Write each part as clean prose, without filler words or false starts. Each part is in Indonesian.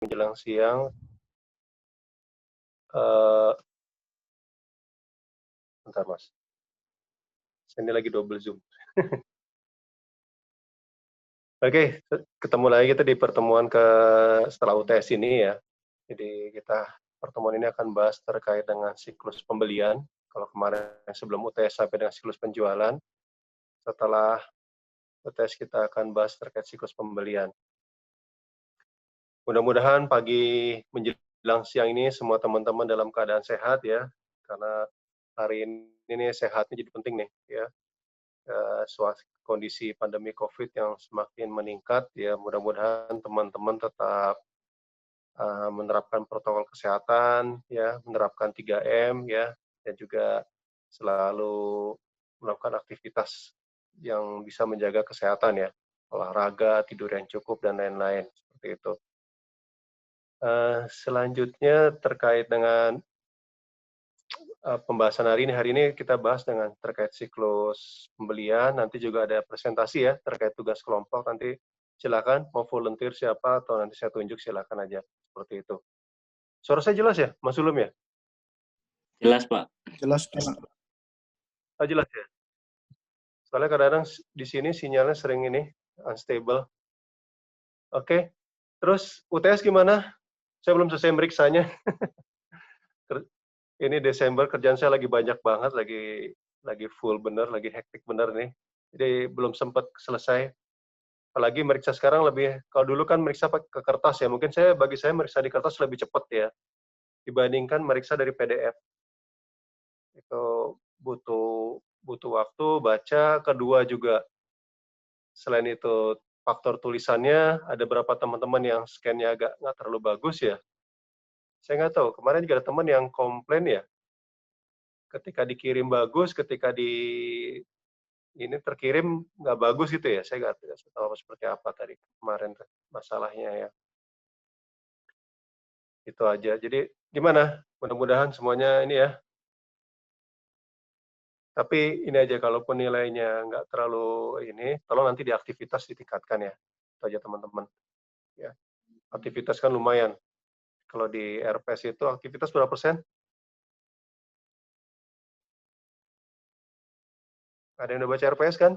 menjelang siang. Bentar Mas, saya ini lagi double Zoom. Oke, ketemu lagi kita di pertemuan setelah UTS ini ya. Jadi pertemuan ini akan bahas terkait dengan siklus pembelian. Kalau kemarin sebelum UTS sampai dengan siklus penjualan, setelah UTS kita akan bahas terkait siklus pembelian. Mudah-mudahan pagi menjelang siang ini semua teman-teman dalam keadaan sehat ya, karena hari ini sehatnya jadi penting nih ya. Kondisi pandemi COVID yang semakin meningkat ya, mudah-mudahan teman-teman tetap menerapkan protokol kesehatan ya, menerapkan 3M ya, dan juga selalu melakukan aktivitas yang bisa menjaga kesehatan ya, olahraga, tidur yang cukup dan lain-lain seperti itu. Selanjutnya terkait dengan pembahasan hari ini kita bahas dengan terkait siklus pembelian, nanti juga ada presentasi ya terkait tugas kelompok, nanti silakan mau volunteer siapa atau nanti saya tunjuk silakan aja, seperti itu. Suara saya jelas ya, Mas Ulum ya? Jelas, Pak. Jelas, Pak. Oh, jelas ya? Soalnya kadang-kadang di sini sinyalnya sering ini, unstable. Oke, terus UTS gimana? Saya belum selesai meriksanya. Ini Desember kerjaan saya lagi banyak banget, lagi full bener, lagi hektik bener nih. Jadi belum sempat selesai. Apalagi meriksa sekarang kalau dulu kan meriksa ke kertas ya, mungkin bagi saya meriksa di kertas lebih cepat ya, dibandingkan meriksa dari PDF. Itu butuh waktu baca, kedua juga selain itu faktor tulisannya, ada beberapa teman-teman yang scan-nya agak nggak terlalu bagus ya. Saya nggak tahu, kemarin juga ada teman yang komplain ya, ketika dikirim bagus, ketika ini terkirim nggak bagus gitu ya, saya nggak tahu seperti apa tadi kemarin masalahnya ya. Itu aja. Jadi gimana? Mudah-mudahan semuanya ini ya. Tapi ini aja, kalaupun nilainya nggak terlalu ini, tolong nanti di aktivitas ditingkatkan ya. Itu aja teman-teman. Ya. Aktivitas kan lumayan. Kalau di RPS itu aktivitas berapa persen? Ada yang udah baca RPS kan?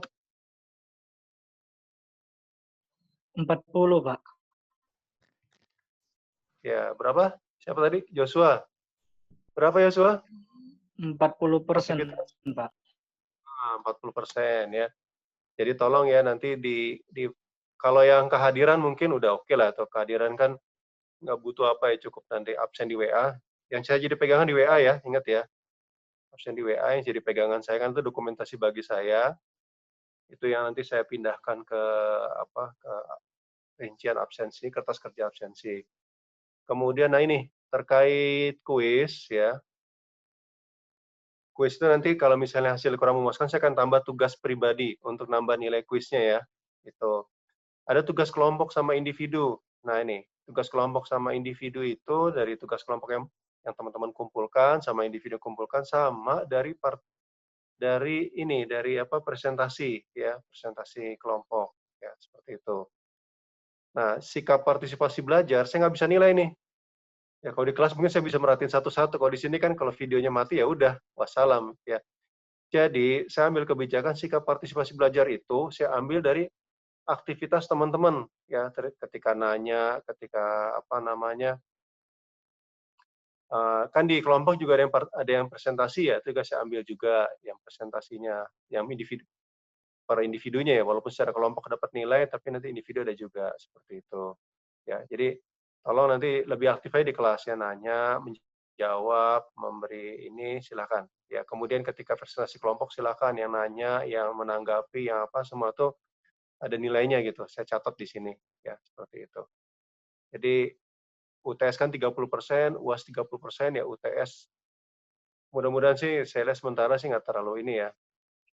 40, Pak. Ya, berapa? Siapa tadi? Joshua. Berapa Joshua? 40%, Pak. 40% ya. Jadi tolong ya nanti kalau yang kehadiran mungkin udah oke lah, atau kehadiran kan nggak butuh apa ya, cukup nanti absen di WA. Yang saya jadi pegangan di WA ya, ingat ya. Absen di WA yang jadi pegangan saya kan itu dokumentasi bagi saya. Itu yang nanti saya pindahkan ke rincian absensi, kertas kerja absensi. Kemudian nah ini terkait kuis ya. Kuis itu nanti kalau misalnya hasil kurang memuaskan, saya akan tambah tugas pribadi untuk nambah nilai kuisnya ya. Itu. Ada tugas kelompok sama individu. Nah ini, tugas kelompok sama individu itu dari tugas kelompok yang teman-teman kumpulkan sama individu kumpulkan sama dari presentasi ya, presentasi kelompok ya, seperti itu. Nah, sikap partisipasi belajar saya nggak bisa nilai nih. Ya kalau di kelas mungkin saya bisa merhatiin satu-satu. Kalau di sini kan kalau videonya mati ya udah, wassalam ya. Jadi saya ambil kebijakan sikap partisipasi belajar itu saya ambil dari aktivitas teman-teman ya, ketika nanya, ketika kan di kelompok juga ada yang presentasi ya, itu juga saya ambil juga yang presentasinya, yang per individunya ya, walaupun secara kelompok dapat nilai, tapi nanti individu ada juga seperti itu ya. Jadi tolong nanti lebih aktif aja di kelas ya, nanya, menjawab, memberi ini silakan ya. Kemudian ketika presentasi kelompok silakan yang nanya, yang menanggapi, yang apa semua tuh ada nilainya gitu. Saya catat di sini ya, seperti itu. Jadi UTS kan 30%, UAS 30% ya, UTS mudah-mudahan sih saya lihat sementara sih nggak terlalu ini ya.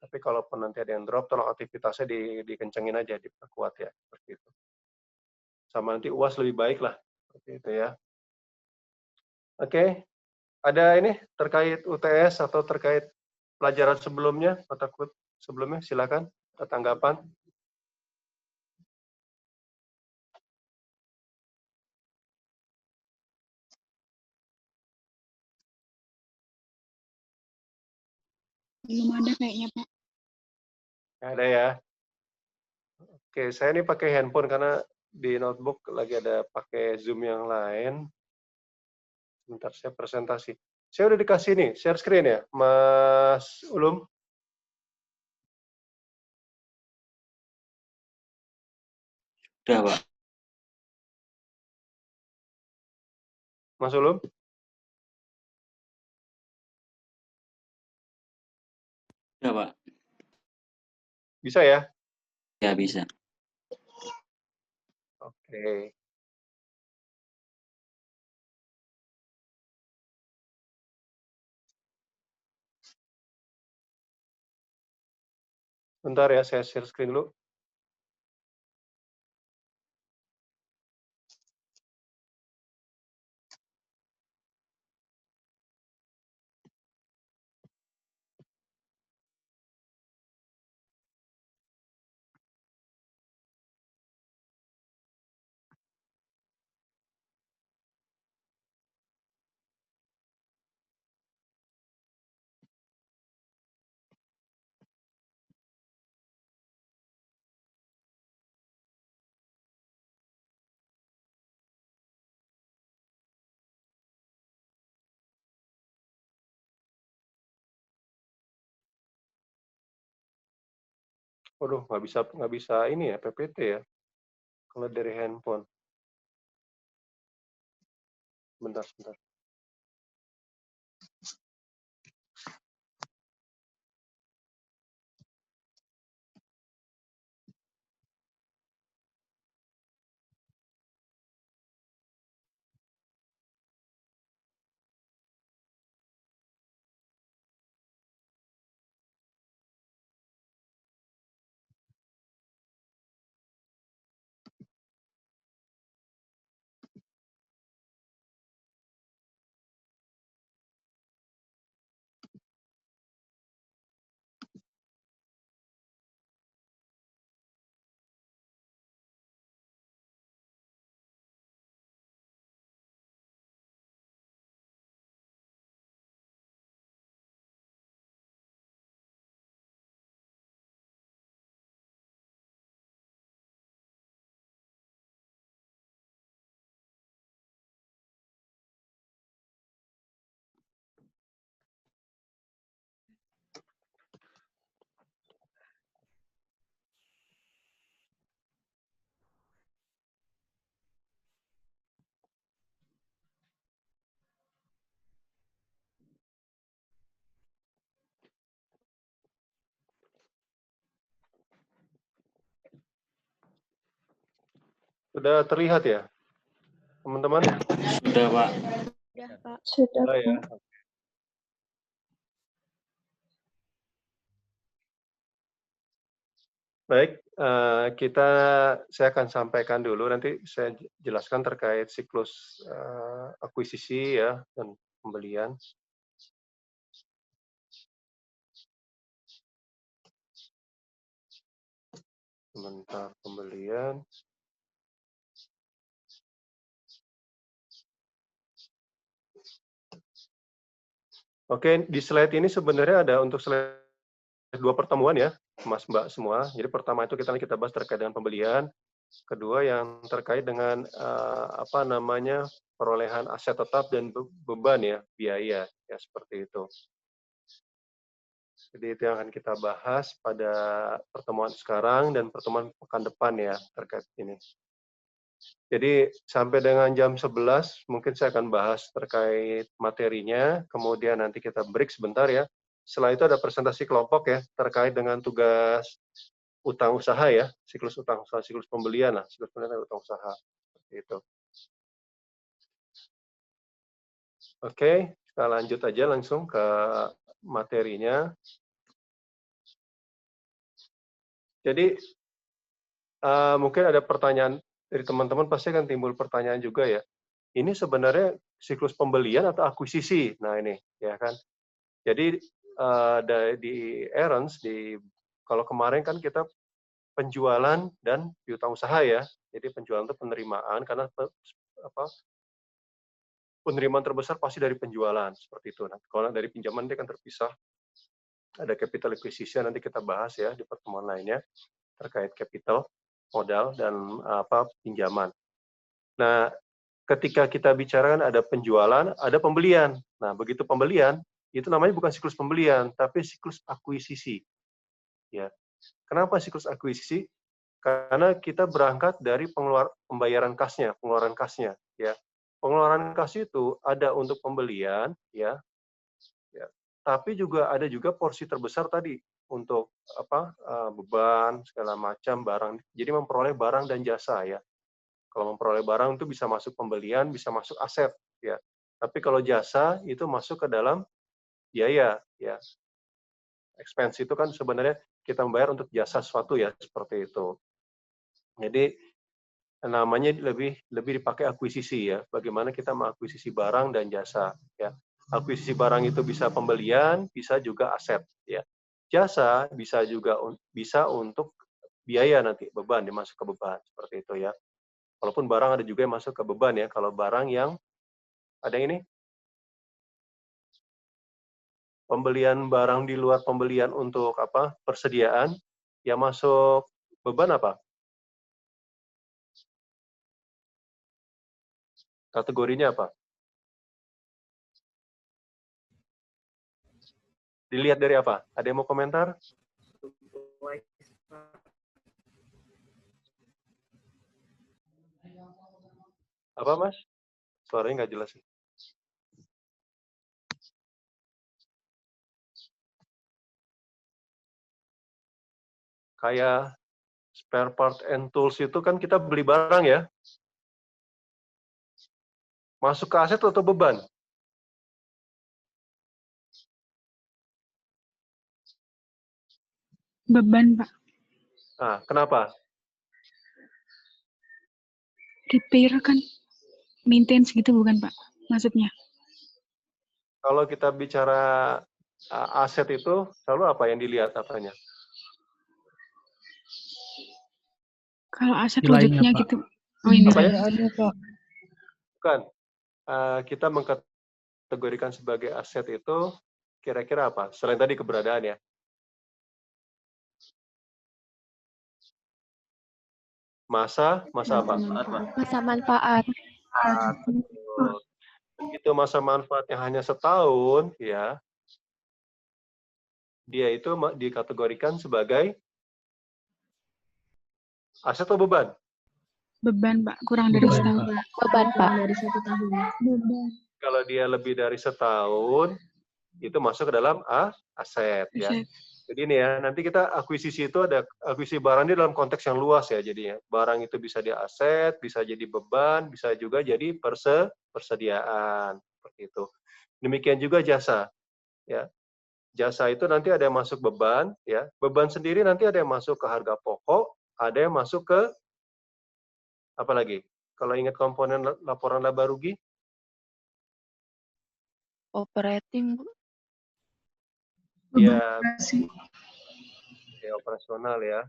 Tapi kalaupun nanti ada yang drop, tolong aktivitasnya dikencengin aja, diperkuat ya, seperti itu. Sama nanti UAS lebih baik lah, seperti itu ya. Oke, ada ini terkait UTS atau terkait pelajaran sebelumnya, mata kuliah sebelumnya, silakan, ada tanggapan. Belum ada kayaknya, Pak. Nggak ada ya. Oke, saya ini pakai handphone karena di notebook lagi ada pakai Zoom yang lain. Bentar, saya presentasi. Saya udah dikasih nih, share screen ya, Mas Ulum. Udah, Pak. Mas Ulum, Udah, Pak. bisa ya? Ya, bisa. Oke. Bentar ya, saya share screen dulu. Waduh, nggak bisa ini ya, PPT ya. Kalau dari handphone. Bentar, bentar. Sudah terlihat ya, teman-teman? Udah, Pak. Udah, Pak. Sudah, Sudah ya. Pak. Baik, saya akan sampaikan dulu, nanti saya jelaskan terkait siklus akuisisi ya dan pembelian. Sebentar, pembelian. Oke, di slide ini sebenarnya ada untuk slide 2 pertemuan ya, Mas Mbak semua. Jadi pertama itu kita bahas terkait dengan pembelian, kedua yang terkait dengan apa namanya perolehan aset tetap dan beban ya, biaya ya seperti itu. Jadi itu yang akan kita bahas pada pertemuan sekarang dan pertemuan pekan depan ya terkait ini. Jadi sampai dengan jam 11 mungkin saya akan bahas terkait materinya, kemudian nanti kita break sebentar ya. Setelah itu ada presentasi kelompok ya terkait dengan tugas utang usaha ya, siklus utang usaha, siklus pembelian lah, siklus pembelian dan utang usaha. Seperti itu. Oke, kita lanjut aja langsung ke materinya. Jadi mungkin ada pertanyaan dari teman-teman, pasti akan timbul pertanyaan juga ya. Ini sebenarnya siklus pembelian atau akuisisi? Nah ini, ya kan. Jadi di Aaron's, kalau kemarin kan kita penjualan dan piutang usaha ya. Jadi penjualan itu penerimaan karena penerimaan terbesar pasti dari penjualan seperti itu. Nah, kalau dari pinjaman dia kan terpisah. ada capital acquisition, nanti kita bahas ya di pertemuan lainnya terkait capital, modal, dan pinjaman. Nah, ketika kita bicarakan ada penjualan, ada pembelian. Nah, begitu pembelian, itu namanya bukan siklus pembelian, tapi siklus akuisisi. Ya. Kenapa siklus akuisisi? Karena kita berangkat dari pembayaran kasnya, pengeluaran kasnya. Ya. Pengeluaran kas itu ada untuk pembelian, ya, tapi juga ada juga porsi terbesar tadi untuk beban segala macam barang. Jadi memperoleh barang dan jasa ya. Kalau memperoleh barang itu bisa masuk pembelian, bisa masuk aset ya. Tapi kalau jasa itu masuk ke dalam biaya ya. Expense itu kan sebenarnya kita membayar untuk jasa sesuatu ya, seperti itu. Jadi namanya lebih dipakai akuisisi ya. Bagaimana kita mengakuisisi barang dan jasa ya. Akuisisi barang itu bisa pembelian, bisa juga aset ya. Jasa bisa juga bisa untuk biaya nanti, beban dimasuk ke beban seperti itu ya. Walaupun barang ada juga yang masuk ke beban ya. Kalau barang yang ada ini pembelian barang di luar pembelian untuk persediaan yang masuk beban apa? Kategorinya apa? Dilihat dari apa? Ada yang mau komentar? Apa, Mas? Suaranya nggak jelas. Kayak spare part and tools itu kan kita beli barang ya. Masuk ke aset atau beban? Beban, Pak. Nah, kenapa? Repair kan maintenance gitu bukan, Pak? Maksudnya. Kalau kita bicara aset itu, selalu apa yang dilihat apanya? Kalau aset Nilainya, wujudnya Pak. gitu. Oh, ini. Apanya? Pak. Bukan. Kita mengkategorikan sebagai aset itu kira-kira apa? Selain tadi keberadaan ya. Masa apa? Masa manfaat. Betul. Itu masa manfaatnya hanya setahun, ya. Dia itu dikategorikan sebagai aset atau beban? Beban, Pak. Kurang dari setahun. Beban, Pak. Dari 1 tahun. Beban. Kalau dia lebih dari setahun, itu masuk ke dalam aset, ya. Aset. Jadi ini ya, nanti kita akuisisi itu ada akuisisi barang ini dalam konteks yang luas ya jadinya. Barang itu bisa di aset, bisa jadi beban, bisa juga jadi persediaan seperti itu. Demikian juga jasa, ya. Jasa itu nanti ada yang masuk beban, ya. Beban sendiri nanti ada yang masuk ke harga pokok, ada yang masuk ke apa lagi? Kalau ingat komponen laporan laba rugi? Operating, Bu. Ya, operasional ya.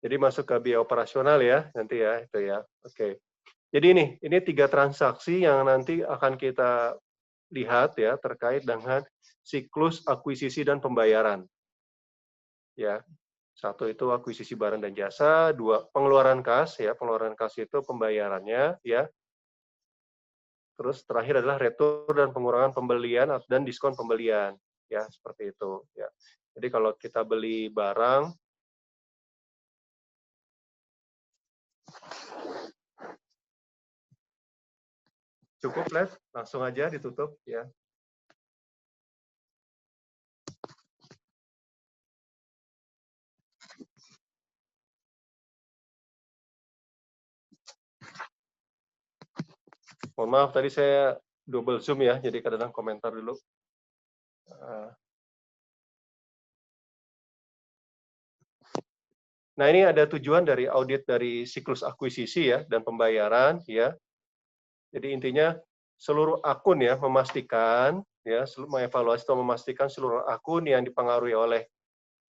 Jadi masuk ke biaya operasional ya, nanti ya, itu ya. Oke. Jadi ini 3 transaksi yang nanti akan kita lihat ya, terkait dengan siklus akuisisi dan pembayaran. Ya. 1 itu akuisisi barang dan jasa, 2 pengeluaran kas ya, pengeluaran kas itu pembayarannya ya. Terus terakhir adalah retur dan pengurangan pembelian dan diskon pembelian ya, seperti itu ya. Jadi kalau kita beli barang cukup, Les, langsung aja ditutup ya. Mohon maaf tadi saya double zoom ya, jadi kadang-kadang komentar dulu. Nah, ini ada tujuan dari audit dari siklus akuisisi ya dan pembayaran ya. Jadi intinya seluruh akun ya memastikan ya, mengevaluasi atau memastikan seluruh akun yang dipengaruhi oleh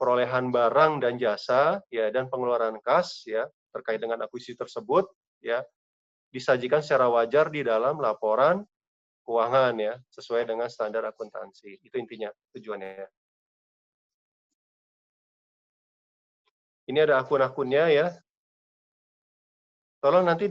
perolehan barang dan jasa ya dan pengeluaran kas ya terkait dengan akuisisi tersebut ya disajikan secara wajar di dalam laporan keuangan ya sesuai dengan standar akuntansi. Itu intinya tujuannya. Ini ada akun-akunnya ya. Tolong nanti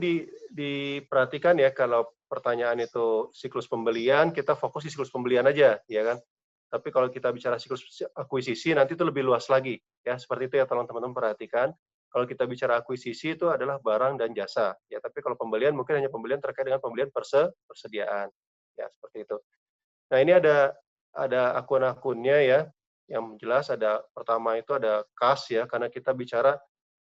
diperhatikan ya kalau pertanyaan itu siklus pembelian, kita fokus di siklus pembelian aja, ya kan? Tapi kalau kita bicara siklus akuisisi, nanti itu lebih luas lagi. Ya, seperti itu ya, tolong teman-teman perhatikan. Kalau kita bicara akuisisi itu adalah barang dan jasa. Ya, tapi kalau pembelian mungkin hanya pembelian terkait dengan pembelian persediaan. Ya, seperti itu. Nah, ini ada akun-akunnya ya. Yang jelas ada pertama itu ada kas ya, karena kita bicara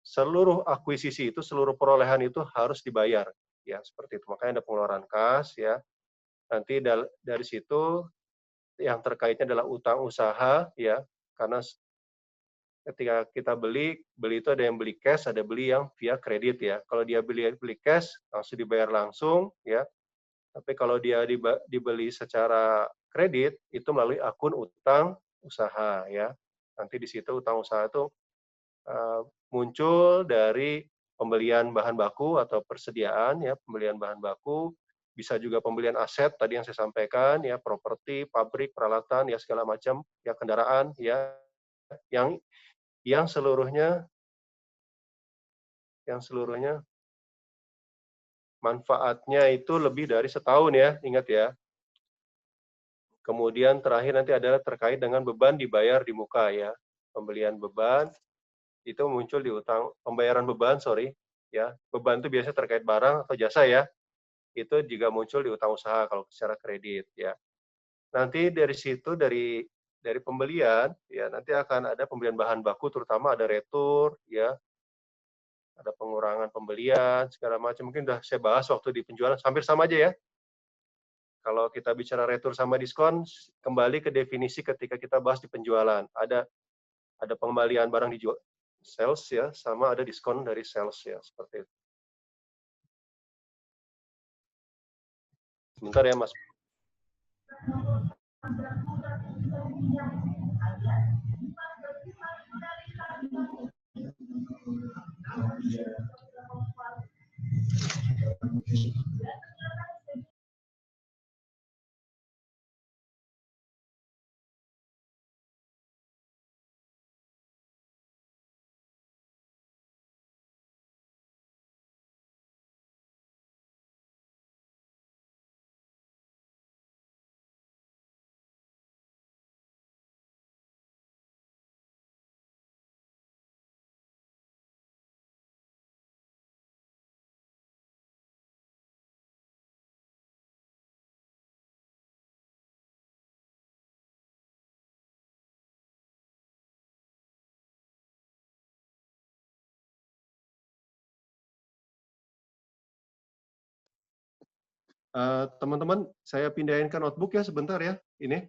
seluruh akuisisi itu, seluruh perolehan itu harus dibayar. Ya, seperti itu. Makanya ada pengeluaran kas ya. Nanti dari situ yang terkaitnya adalah utang usaha ya, karena ketika kita beli itu ada yang beli cash, ada beli yang via kredit ya. Kalau dia beli cash langsung dibayar langsung ya. Tapi kalau dia dibeli secara kredit itu melalui akun utang usaha ya. Nanti di situ utang usaha itu muncul dari pembelian bahan baku atau persediaan ya, pembelian bahan baku, bisa juga pembelian aset tadi yang saya sampaikan ya, properti, pabrik, peralatan ya segala macam ya, kendaraan ya yang seluruhnya manfaatnya itu lebih dari setahun ya, ingat ya. Kemudian terakhir nanti adalah terkait dengan beban dibayar di muka ya. Pembelian beban itu muncul di utang, pembayaran beban, ya. Beban itu biasanya terkait barang atau jasa ya. Itu juga muncul di utang usaha kalau secara kredit ya. Nanti dari situ dari pembelian ya nanti akan ada pembelian bahan baku, terutama ada retur ya, ada pengurangan pembelian segala macam. Mungkin udah saya bahas waktu di penjualan, hampir sama aja ya. Kalau kita bicara retur sama diskon, kembali ke definisi ketika kita bahas di penjualan. Ada pengembalian barang dijual sales ya, sama ada diskon dari sales ya, seperti itu. Sebentar ya, Mas. Teman-teman, saya pindahin ke notebook ya sebentar ya. Ini,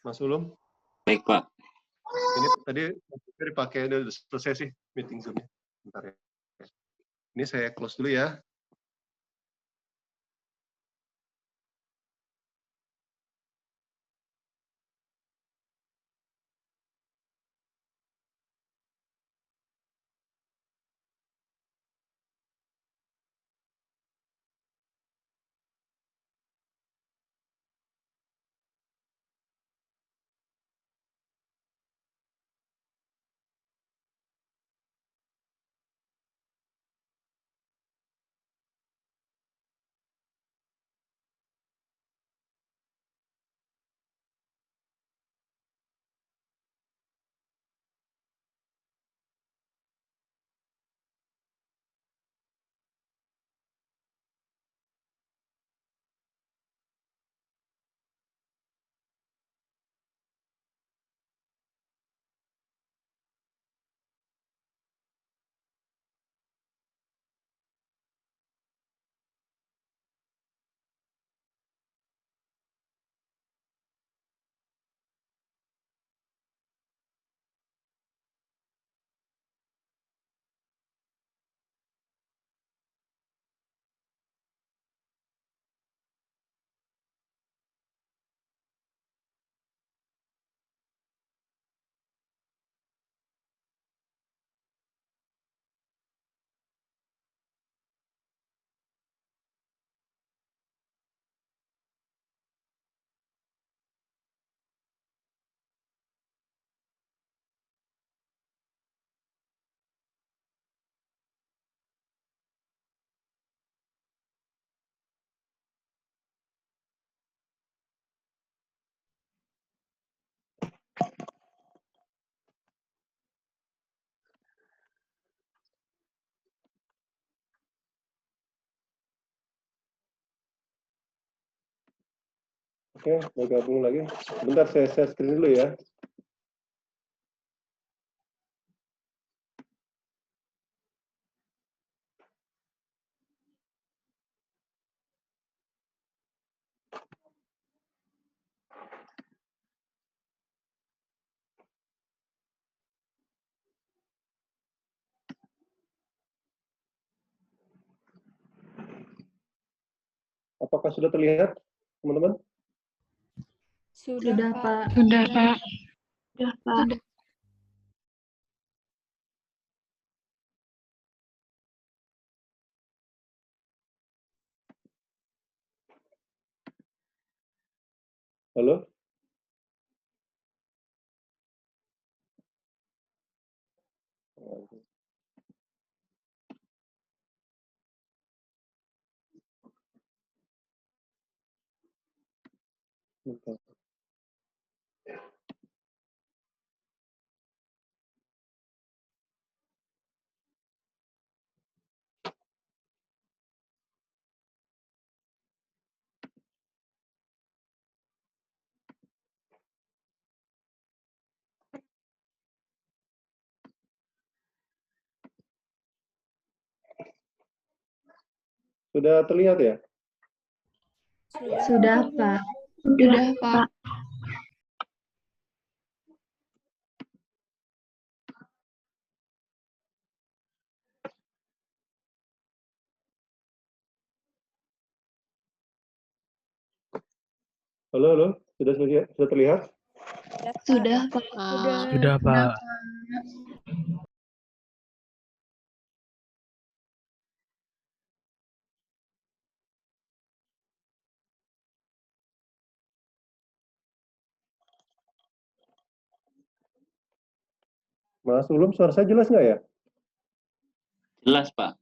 Mas Ulum. Baik, Pak. Ini tadi dipakai, udah selesai sih meeting Zoom-nya. Bentar ya. Ini saya close dulu ya. Oke, mau gabung lagi. Bentar, saya share screen dulu ya. Apakah sudah terlihat, teman-teman? Sudah, Pak. Sudah, Pak. Sudah, Pak. Halo? Bentar. Sudah terlihat ya? Sudah, Pak. Sudah, Pak. Halo, halo? Sudah terlihat? Sudah, Pak. Sudah, Pak. Mas Ulum, suara saya jelas nggak ya? Jelas, Pak.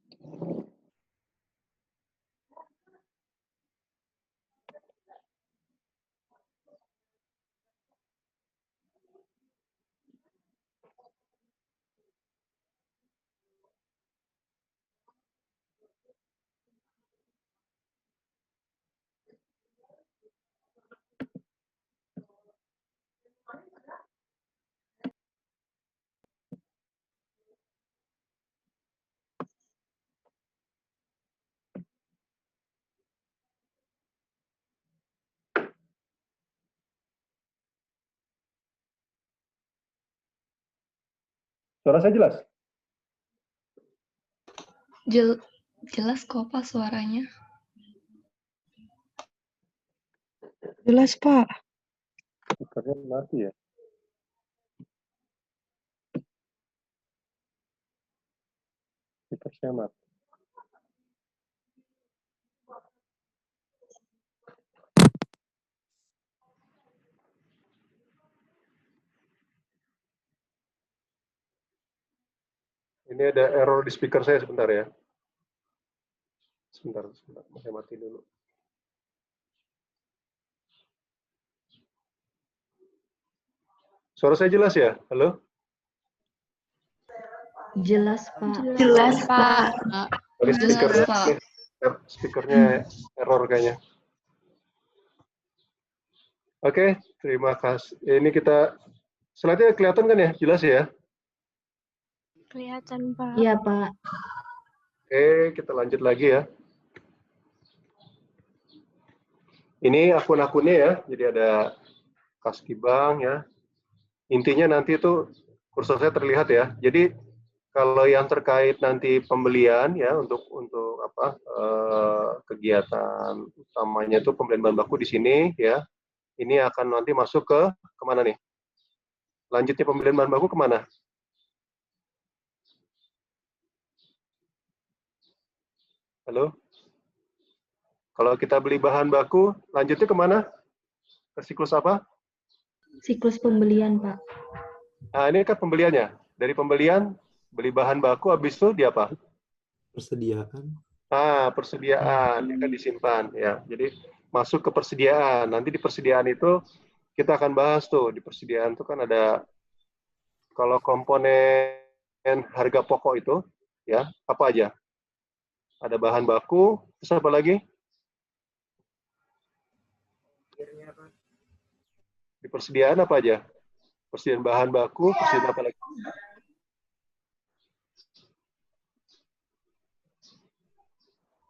Suara saya jelas? Jelas kok, Pak, suaranya. Jelas, Pak. Speakernya mati ya? Speaker saya mati. Ini ada error di speaker saya sebentar ya. Sebentar, saya mati dulu. Suara saya jelas ya? Halo? Jelas, Pak. Jelas, Pak. Ini Jelas, Pak. speakernya error kayaknya. Oke, terima kasih. Ini kita, slide-nya kelihatan kan ya? Jelas ya? Kelihatan, Pak. Iya, Pak. Oke, kita lanjut lagi ya. Ini akun-akunnya ya, jadi ada Kaskibang ya. Intinya nanti itu kursornya terlihat ya. Jadi kalau yang terkait nanti pembelian ya untuk apa kegiatan utamanya itu pembelian bahan baku di sini ya. Ini akan nanti masuk ke kemana nih? Lanjutnya pembelian bahan baku kemana? Halo? Kalau kita beli bahan baku, lanjutnya kemana? Ke siklus apa? Siklus pembelian, Pak. Nah, ini kan pembeliannya. Dari pembelian, beli bahan baku, habis itu dia apa? Persediaan. Ah, persediaan, ini kan disimpan. Ya. Jadi masuk ke persediaan. Nanti di persediaan itu, kita akan bahas tuh. Di persediaan itu kan ada, kalau komponen harga pokok itu, ya apa aja? Ada bahan baku, terus apa lagi? Di persediaan apa aja? Persediaan bahan baku, persediaan apa lagi?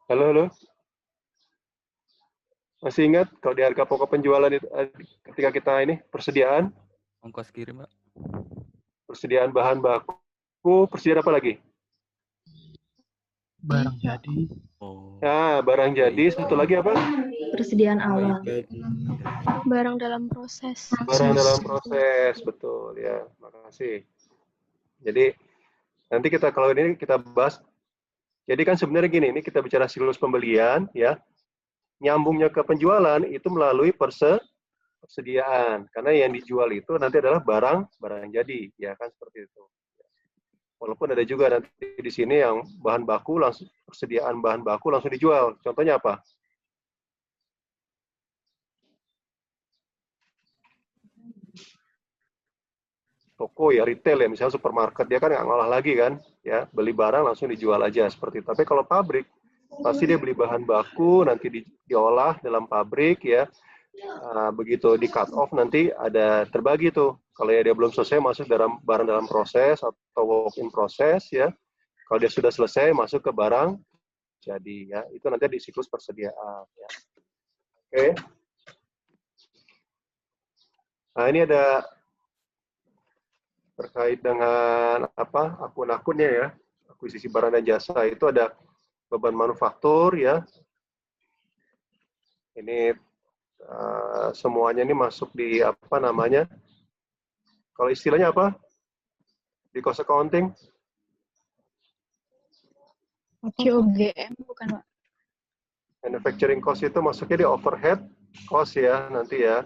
Halo, halo. Masih ingat kalau di harga pokok penjualan itu ketika kita ini persediaan, Ongkos kirim, Pak. persediaan bahan baku, persediaan apa lagi? Barang jadi. Oh. Nah, barang jadi, satu lagi apa? Persediaan awal. Barang dalam proses. Barang dalam proses, betul ya. Makasih. Jadi nanti kita kalau ini kita bahas. Jadi kan sebenarnya gini, ini kita bicara siklus pembelian ya. Nyambungnya ke penjualan itu melalui persediaan. Karena yang dijual itu nanti adalah barang jadi, ya kan seperti itu. Walaupun ada juga nanti di sini yang bahan baku langsung persediaan bahan baku langsung dijual. Contohnya apa? Toko ya, retail ya, misalnya supermarket, dia kan nggak ngolah lagi kan, ya beli barang langsung dijual aja seperti itu. Tapi kalau pabrik, pasti dia beli bahan baku, nanti diolah dalam pabrik ya, begitu di cut off nanti ada terbagi tuh. Kalau ya dia belum selesai masuk dalam barang dalam proses atau work in process ya. Kalau dia sudah selesai masuk ke barang jadi ya. Itu nanti di siklus persediaan ya. Oke. Nah, ini ada terkait dengan apa? Akun-akunnya ya. Akuisisi barang dan jasa itu ada beban manufaktur ya. Ini semuanya ini masuk di apa namanya? Kalau istilahnya apa? Di cost accounting? COGM bukan, Pak? Manufacturing cost itu masuknya di overhead cost ya nanti ya.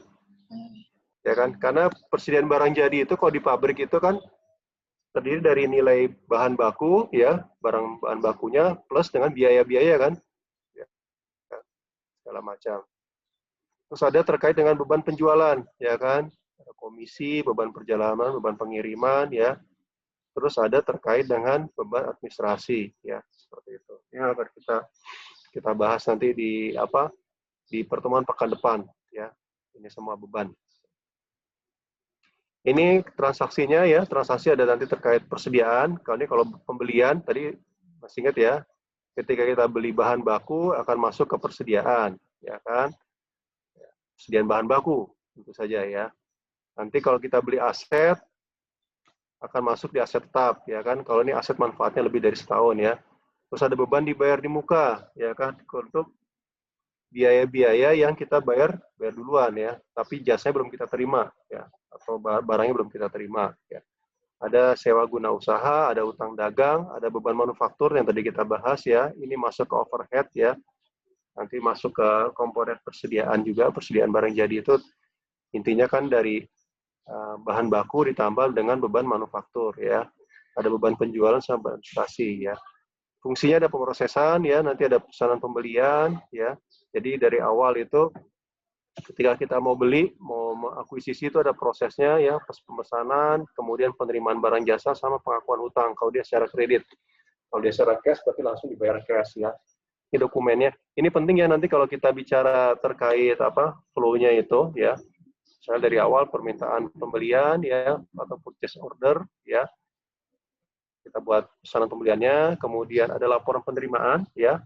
Ya kan? Karena persediaan barang jadi itu kalau di pabrik itu kan terdiri dari nilai bahan baku ya, bahan bakunya plus dengan biaya-biaya kan. Ya, segala macam. Terus ada terkait dengan beban penjualan, ya kan? Ada komisi, beban perjalanan, beban pengiriman, ya. Terus ada terkait dengan beban administrasi, ya, seperti itu. Ini akan kita bahas nanti di pertemuan pekan depan, ya. Ini semua beban. Ini transaksinya ya, transaksi ada nanti terkait persediaan. Kalau pembelian tadi masih ingat ya, ketika kita beli bahan baku akan masuk ke persediaan, ya kan? Persediaan bahan baku tentu saja ya. Nanti kalau kita beli aset akan masuk di aset tetap ya kan. Kalau ini aset manfaatnya lebih dari setahun ya. Terus ada beban dibayar di muka ya kan untuk biaya-biaya yang kita bayar duluan ya. Tapi jasanya belum kita terima ya atau barangnya belum kita terima ya. Ada sewa guna usaha, ada utang dagang, ada beban manufaktur yang tadi kita bahas ya. Ini masuk ke overhead ya. Nanti masuk ke komponen persediaan juga, persediaan barang jadi itu intinya kan dari bahan baku ditambah dengan beban manufaktur ya. Ada beban penjualan sama administrasi ya. Fungsinya ada pemrosesan ya, nanti ada pesanan pembelian ya. Jadi dari awal itu ketika kita mau beli, mau akuisisi itu ada prosesnya ya, pemesanan, kemudian penerimaan barang jasa sama pengakuan hutang kalau dia secara kredit. Kalau dia secara cash berarti langsung dibayar cash ya. Ini dokumennya. Ini penting ya nanti kalau kita bicara terkait flow-nya itu ya. Misalnya dari awal permintaan pembelian ya atau purchase order ya. Kita buat pesanan pembeliannya, kemudian ada laporan penerimaan ya.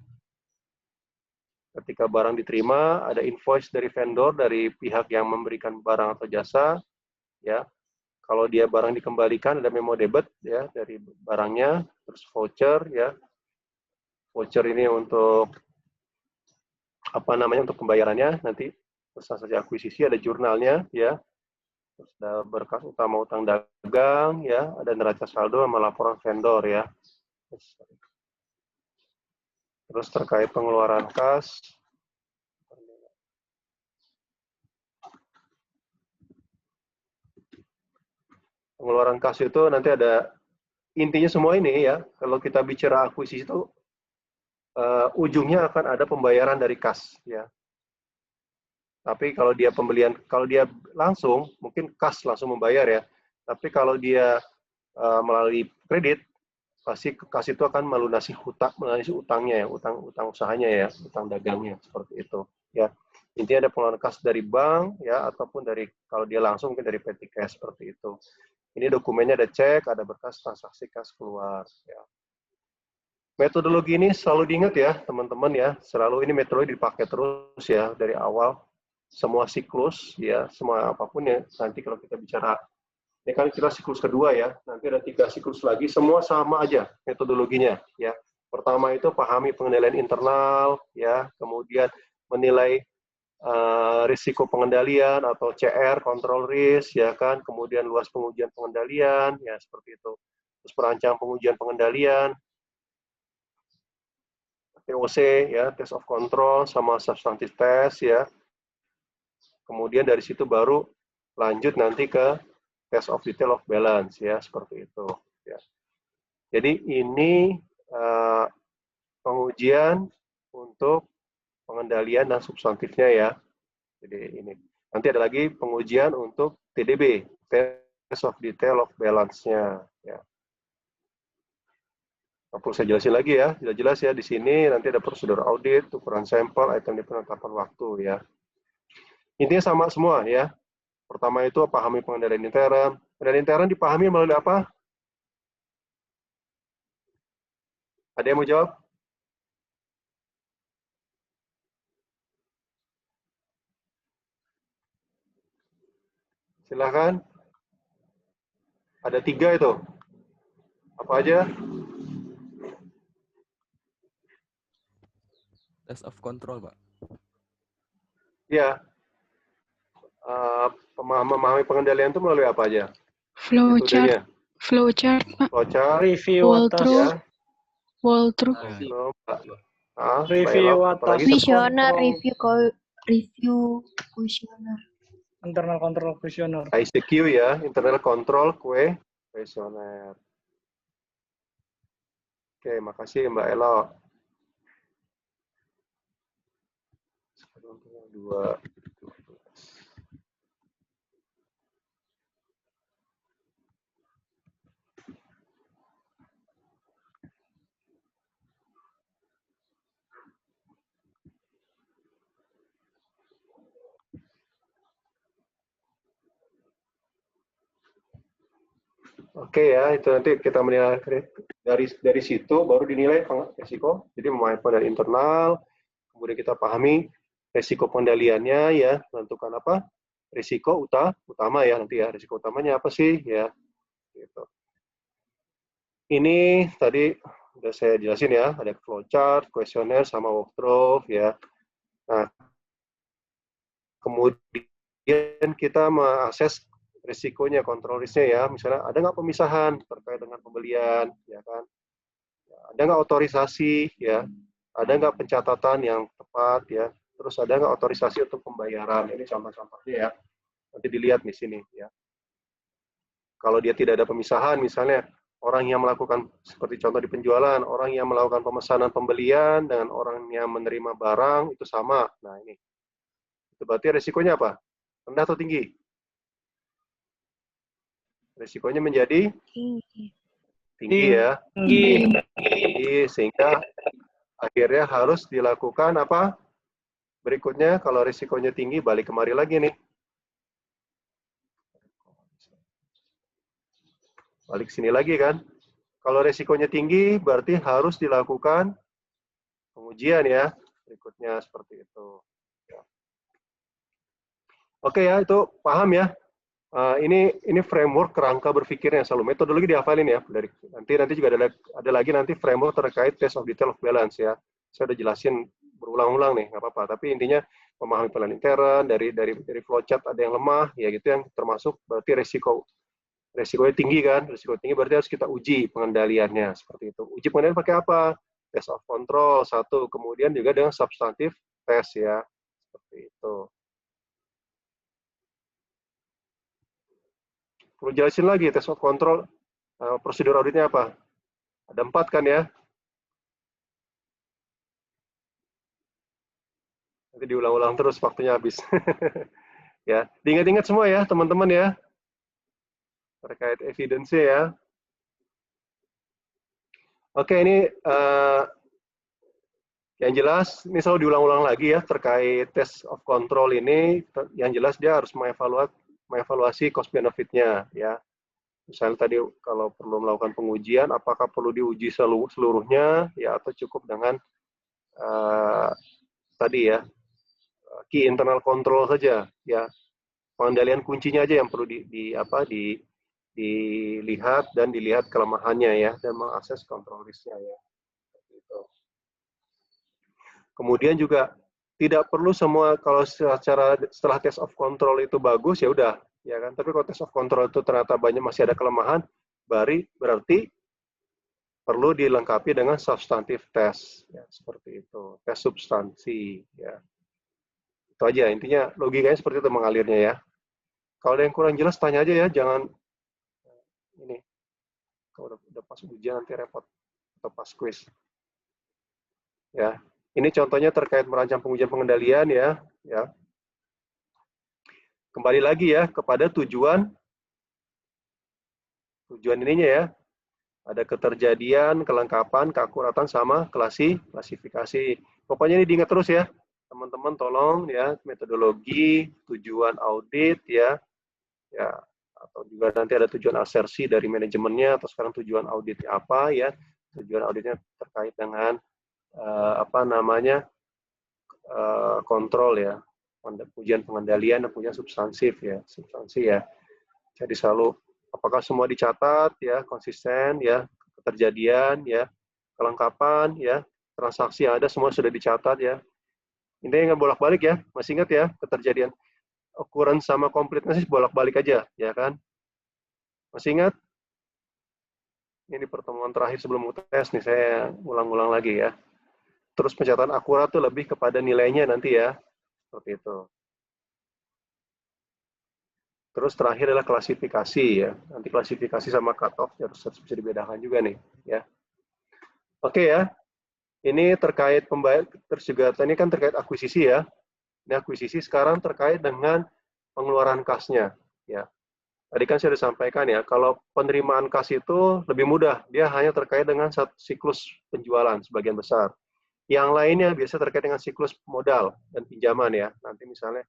Ketika barang diterima, ada invoice dari vendor dari pihak yang memberikan barang atau jasa ya. Kalau dia barang dikembalikan ada memo debit ya dari barangnya, terus voucher ya. Voucher ini untuk untuk pembayarannya nanti transaksi akuisisi ada jurnalnya ya. Terus ada berkas utama utang dagang ya, ada neraca saldo sama laporan vendor ya. Terus terkait pengeluaran kas itu nanti ada intinya semua ini ya. Kalau kita bicara akuisisi itu ujungnya akan ada pembayaran dari kas ya. Tapi kalau dia langsung mungkin kas langsung membayar ya. Tapi kalau dia melalui kredit pasti kas itu akan melunasi utangnya ya, utang usahanya ya, utang dagangnya seperti itu ya. Intinya ada pengeluaran kas dari bank, ya, ataupun dari, kalau dia langsung mungkin dari petty cash, seperti itu. Ini dokumennya ada cek, ada berkas transaksi kas keluar. Ya. Metodologi ini selalu diingat ya, teman-teman ya. Selalu ini metodologi dipakai terus ya, dari awal. Semua siklus, ya, semua apapun ya. Nanti kalau kita bicara, ini kan kita siklus kedua ya, nanti ada 3 siklus lagi, semua sama aja metodologinya. Ya. Pertama itu pahami pengendalian internal, ya, kemudian menilai risiko pengendalian atau CR, control risk, ya kan, kemudian luas pengujian pengendalian, ya seperti itu. Terus perancang pengujian pengendalian, TOC, ya, test of control, sama substantive test, ya. Kemudian dari situ baru lanjut nanti ke test of detail of balance, ya, seperti itu. Ya. Jadi ini pengujian untuk pengendalian dan substantifnya ya. Jadi ini. Nanti ada lagi pengujian untuk TDB, test of detail of balance-nya. Ya. Perlu saya jelasin lagi ya, jelas ya di sini nanti ada prosedur audit, ukuran sampel, item di penetapan waktu ya. Intinya sama semua ya. Pertama itu pahami pengendalian intern. Pengendalian intern dipahami melalui apa? Ada yang mau jawab? Silahkan. Ada 3 itu. Apa aja? Test of control, Pak. Ya. Memahami pengendalian itu melalui apa aja? Flowchart, flowchart, Pak. Flowchart, Review atas Walkthrough, ya. walkthrough. review atas Visioner, control, review kuesioner. internal control questionnaire. ICQ ya, internal control questionnaire. Oke, makasih Mbak Elo. 2. Oke ya, itu nanti kita menilai dari situ baru dinilai risiko. Jadi memahami pengendalian internal, kemudian kita pahami risiko pengendaliannya ya, menentukan apa? Risiko utama ya nanti ya, risiko utamanya apa sih ya? Gitu. Ini tadi udah saya jelasin ya, ada flowchart, kuesioner sama walkthrough ya. Nah, kemudian kita mengakses risikonya, kontrol risknya ya, misalnya ada nggak pemisahan terkait dengan pembelian, ya kan? Ada nggak otorisasi, ya? Ada nggak pencatatan yang tepat, ya? Terus ada nggak otorisasi untuk pembayaran? Ini contoh-contohnya ya. Nanti dilihat di sini, ya. Kalau dia tidak ada pemisahan, misalnya orang yang melakukan seperti contoh di penjualan, orang yang melakukan pemesanan pembelian dengan orang yang menerima barang itu sama. Nah ini, itu berarti risikonya apa? Rendah atau tinggi? Risikonya menjadi tinggi ya, tinggi, sehingga akhirnya harus dilakukan apa? Berikutnya kalau risikonya tinggi balik kemari lagi nih, balik sini lagi kan. Kalau risikonya tinggi berarti harus dilakukan pengujian ya, berikutnya seperti itu. Oke ya, itu paham ya. Ini framework kerangka berpikirnya selalu, metodologi dihafalin ya. Nanti juga ada lagi nanti framework terkait test of detail of balance ya. Saya udah jelasin berulang-ulang nih, nggak apa-apa. Tapi intinya memahami penilaian intern dari flowchart ada yang lemah, ya gitu yang termasuk berarti resikonya tinggi kan. Resiko tinggi berarti harus kita uji pengendaliannya seperti itu. Uji pengendalian pakai apa? Test of control 1, kemudian juga dengan substantive test ya, seperti itu. Perlu jelasin lagi, test of control, prosedur auditnya apa? Ada 4 kan ya? Nanti diulang-ulang terus, waktunya habis. Ya, diingat-ingat semua ya, teman-teman ya. Terkait evidence ya. Oke, ini Yang jelas, ini selalu diulang-ulang lagi ya, terkait test of control ini, yang jelas dia harus mengevaluasi cost benefit-nya ya. Misalnya tadi kalau perlu melakukan pengujian, apakah perlu diuji seluruhnya ya, atau cukup dengan tadi ya, key internal control saja ya. Pengendalian kuncinya aja yang perlu dilihat dan dilihat kelemahannya ya, dan mengakses control risk-nya ya. Gitu. Kemudian juga tidak perlu semua, kalau setelah test of control itu bagus ya udah ya kan. Tapi kalau test of control itu ternyata masih ada kelemahan, berarti perlu dilengkapi dengan substantive test ya, seperti itu, tes substansi ya. Itu aja intinya, logikanya seperti itu mengalirnya ya. Kalau ada yang kurang jelas tanya aja ya, jangan ini kalau udah pas ujian nanti repot atau pas quiz. Ya, ini contohnya terkait merancang pengujian pengendalian ya. Kembali lagi ya kepada tujuan ininya ya. Ada keterjadian, kelengkapan, keakuratan sama klasifikasi. Pokoknya ini diingat terus ya. Teman-teman tolong ya, metodologi, tujuan audit ya, atau juga nanti ada tujuan asersi dari manajemennya, atau sekarang tujuan auditnya apa ya, tujuan auditnya terkait dengan kontrol ya, ujian pengendalian dan punya substansi ya. Jadi selalu apakah semua dicatat ya, konsisten ya, keterjadian ya, kelengkapan ya, transaksi yang ada semua sudah dicatat ya. Intinya nggak bolak-balik ya, masih ingat ya, keterjadian occurrence sama completeness bolak-balik aja, ya kan? Masih ingat? Ini pertemuan terakhir sebelum UTS nih, saya ulang-ulang lagi ya. Terus pencatatan akurat tuh lebih kepada nilainya nanti ya, seperti itu. Terus terakhir adalah klasifikasi ya. Nanti klasifikasi sama cut-off harus bisa dibedakan juga nih, ya. Oke ya. Ini terkait terus juga ini kan terkait akuisisi ya. Ini akuisisi sekarang terkait dengan pengeluaran kasnya ya. Tadi kan saya sudah sampaikan ya, kalau penerimaan kas itu lebih mudah, dia hanya terkait dengan satu siklus penjualan sebagian besar. Yang lainnya biasa terkait dengan siklus modal dan pinjaman ya. Nanti misalnya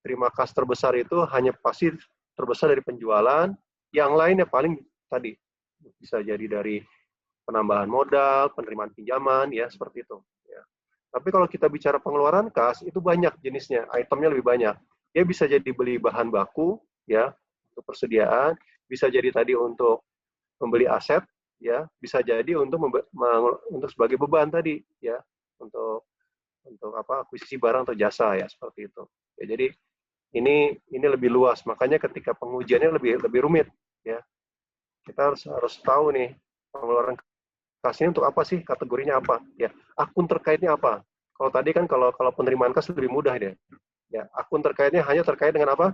terima kas terbesar itu hanya pasti terbesar dari penjualan, yang lainnya paling tadi bisa jadi dari penambahan modal, penerimaan pinjaman, ya seperti itu. Ya. Tapi kalau kita bicara pengeluaran kas, itu banyak jenisnya, itemnya lebih banyak. Dia bisa jadi beli bahan baku, ya, untuk persediaan, bisa jadi tadi untuk membeli aset, ya, bisa jadi untuk sebagai beban tadi, ya, untuk akuisisi barang atau jasa, ya, seperti itu. Ya, jadi ini lebih luas, makanya ketika pengujiannya lebih rumit, ya. Kita harus tahu nih pengeluaran kas ini untuk apa sih, kategorinya apa, ya, akun terkaitnya apa. Kalau tadi kan kalau penerimaan kas lebih mudah deh, ya, akun terkaitnya hanya terkait dengan apa?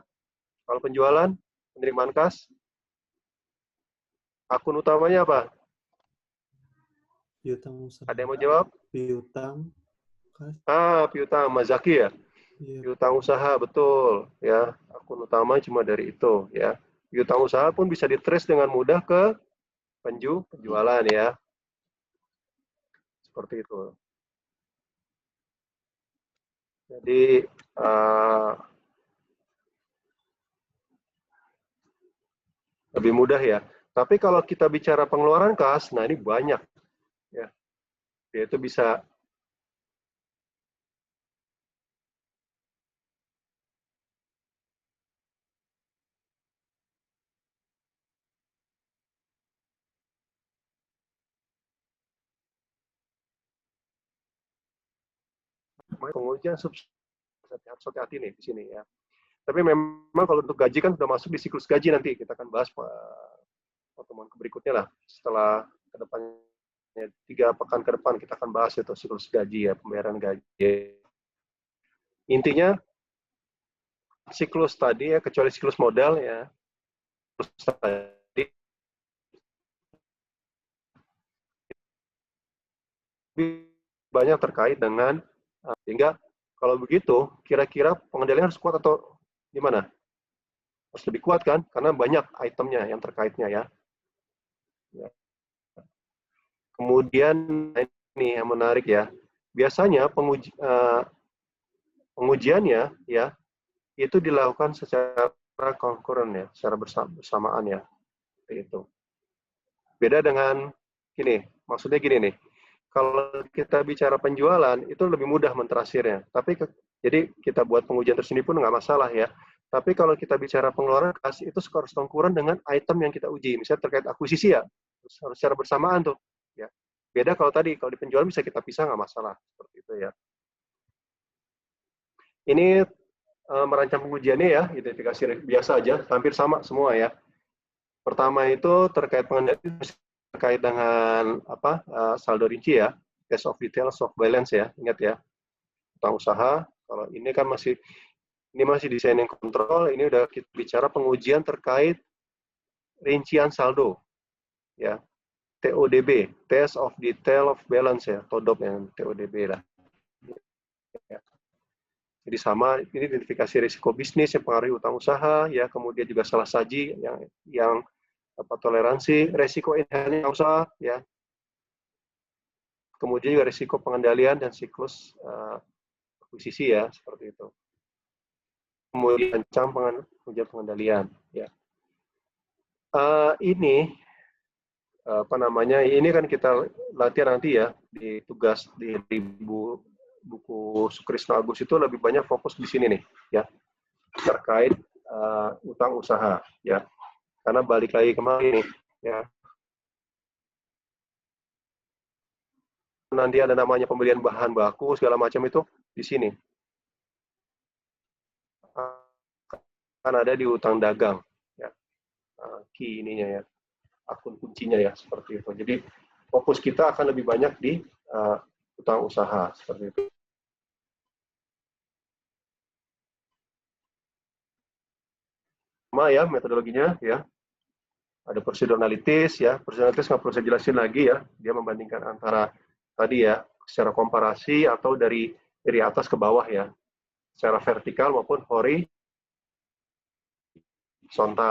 Kalau penjualan, penerimaan kas, akun utamanya apa? Piutang usaha. Ada yang mau jawab? Piutang kas. Piutang, Mas Zaki ya? Iya. Piutang usaha, betul, ya. Akun utama cuma dari itu, ya. Piutang usaha pun bisa ditrace dengan mudah ke penjualan, ya. Seperti itu. Jadi lebih mudah ya. Tapi kalau kita bicara pengeluaran kas, nah ini banyak, ya. Yaitu bisa pengujian harus hati-hati nih di sini ya. Tapi memang kalau untuk gaji kan sudah masuk di siklus gaji nanti kita akan bahas pertemuan berikutnya lah setelah kedepannya 3 pekan ke depan kita akan bahas itu siklus gaji ya, pembayaran gaji. Intinya siklus tadi ya, kecuali siklus modal ya, siklus tadi banyak terkait dengan sehingga kalau begitu kira-kira pengendalian harus kuat atau gimana? Harus lebih kuat kan? Karena banyak itemnya yang terkaitnya ya. Kemudian ini yang menarik ya. biasanya pengujiannya ya itu dilakukan secara konkuren ya, secara bersamaan ya. Itu. Beda dengan gini, maksudnya gini nih. Kalau kita bicara penjualan itu lebih mudah mentrasirnya. Tapi jadi kita buat pengujian tersendiri pun nggak masalah ya. Tapi kalau kita bicara pengeluaran kas itu harus konkuren dengan item yang kita uji. Misalnya terkait akuisisi ya, harus secara bersamaan tuh. Ya. Beda kalau tadi, kalau di penjualan bisa kita pisah nggak masalah. Seperti itu ya. Ini merancang pengujiannya ya, identifikasi biasa aja, hampir sama semua ya. Pertama itu terkait dengan apa saldo rinci ya, test of details of balance ya, ingat ya. Utang usaha, kalau ini kan masih desain yang kontrol, ini udah kita bicara pengujian terkait rincian saldo ya. TODB, test of detail of balance ya, TODOB yang TODB lah. Ya. Jadi sama, ini identifikasi risiko bisnis yang pengaruhi utang usaha ya, kemudian juga salah saji yang apa toleransi, risiko inherent usaha ya. Kemudian juga risiko pengendalian dan siklus akuisisi ya, seperti itu. Kemudian pengujian pengendalian ya. Ini apa namanya? Ini kan kita latihan nanti ya di tugas di buku Sukrisno Agus itu lebih banyak fokus di sini nih ya, terkait utang usaha ya. Karena balik lagi kemarin nih ya. Nanti ada namanya pembelian bahan baku segala macam itu di sini. Kan ada di utang dagang ya. Key ininya ya. Akun kuncinya ya seperti itu. Jadi fokus kita akan lebih banyak di utang usaha seperti itu. Sama ya metodologinya ya. Ada prosedur analitis ya. Prosedur analitis nggak perlu saya jelasin lagi ya. Dia membandingkan antara tadi ya secara komparasi atau dari atas ke bawah ya. Secara vertikal maupun horizontal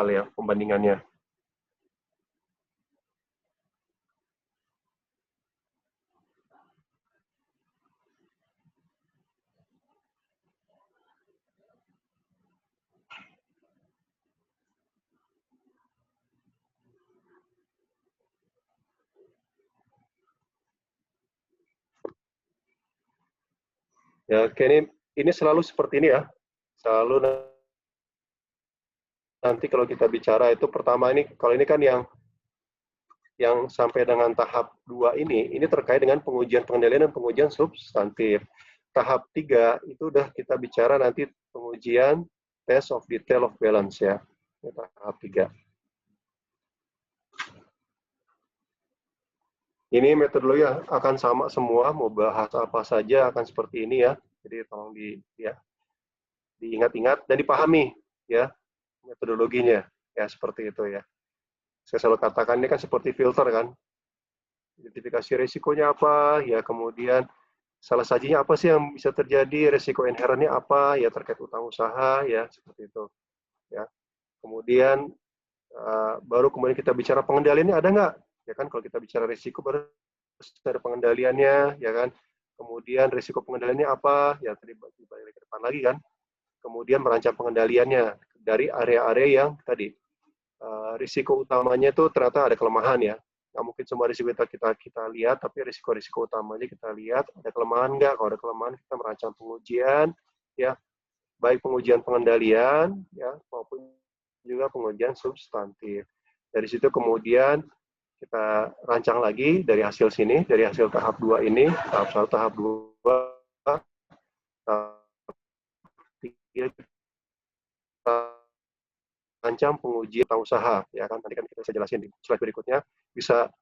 ya pembandingannya. Ya, ini selalu seperti ini ya. Selalu nanti kalau kita bicara itu pertama ini, kalau ini kan yang sampai dengan tahap 2 ini terkait dengan pengujian pengendalian dan pengujian substantif. Tahap 3 itu udah kita bicara nanti pengujian test of detail of balance ya. Tahap 3. Ini metodologi akan sama semua, mau bahas apa saja akan seperti ini ya. Jadi tolong diingat-ingat dan dipahami ya metodologinya ya seperti itu ya. Saya selalu katakan ini kan seperti filter kan. Identifikasi risikonya apa ya, kemudian salah sajinya apa sih yang bisa terjadi, risiko inherentnya apa ya terkait utang usaha ya seperti itu ya. Kemudian baru kemudian kita bicara pengendaliannya ada nggak? Ya kan kalau kita bicara risiko baru ada pengendaliannya ya kan. Kemudian risiko pengendaliannya apa? Ya tadi balik ke depan lagi kan. Kemudian merancang pengendaliannya dari area-area yang tadi risiko utamanya itu ternyata ada kelemahan ya. Nggak mungkin semua risiko kita lihat, tapi risiko-risiko utamanya kita lihat ada kelemahan nggak? Kalau ada kelemahan kita merancang pengujian ya, baik pengujian pengendalian ya maupun juga pengujian substantif. Dari situ kemudian kita rancang lagi dari hasil sini, dari hasil tahap 2 ini, tahap 1, tahap 2, tahap 3, kita rancang pengujian utang usaha. Ya kan, tadi kan kita bisa jelasin di slide berikutnya, bisa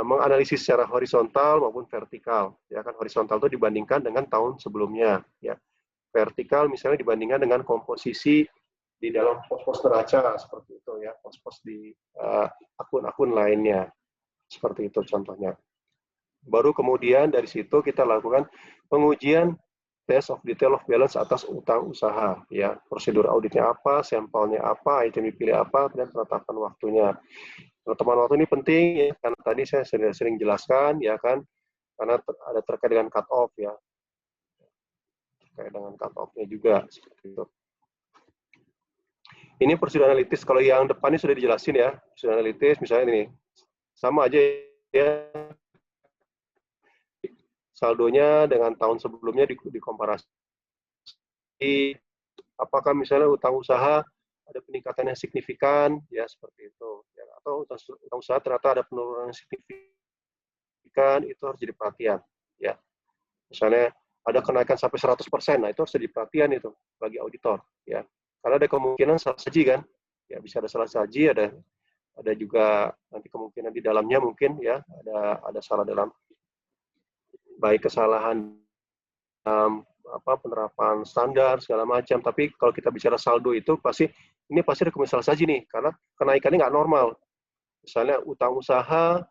menganalisis secara horizontal maupun vertikal. Ya kan, horizontal itu dibandingkan dengan tahun sebelumnya. Ya. Vertikal misalnya dibandingkan dengan komposisi di dalam pos-pos neraca seperti itu ya, pos-pos di akun-akun lainnya seperti itu contohnya. Baru kemudian dari situ kita lakukan pengujian test of detail of balance atas utang usaha ya, prosedur auditnya apa, sampelnya apa, item dipilih apa, dan penetapan waktunya. Teman waktu ini penting ya, karena tadi saya sering jelaskan ya kan, karena ada terkait dengan cut off ya, terkait dengan cut off-nya juga seperti itu. Ini prosedur analitis, kalau yang depan ini sudah dijelasin ya, prosedur analitis misalnya ini sama aja ya, saldonya dengan tahun sebelumnya dikomparasi. Apakah misalnya utang usaha ada peningkatan yang signifikan ya seperti itu ya, atau utang usaha ternyata ada penurunan yang signifikan, itu harus jadi perhatian ya. Misalnya ada kenaikan sampai 100%, nah itu harus jadi perhatian itu bagi auditor ya, karena ada kemungkinan salah saji kan ya, bisa ada salah saji, ada juga nanti kemungkinan di dalamnya mungkin ya ada salah dalam baik kesalahan penerapan standar segala macam. Tapi kalau kita bicara saldo itu pasti ada kemungkinan salah saji nih, karena kenaikannya nggak normal. Misalnya utang usaha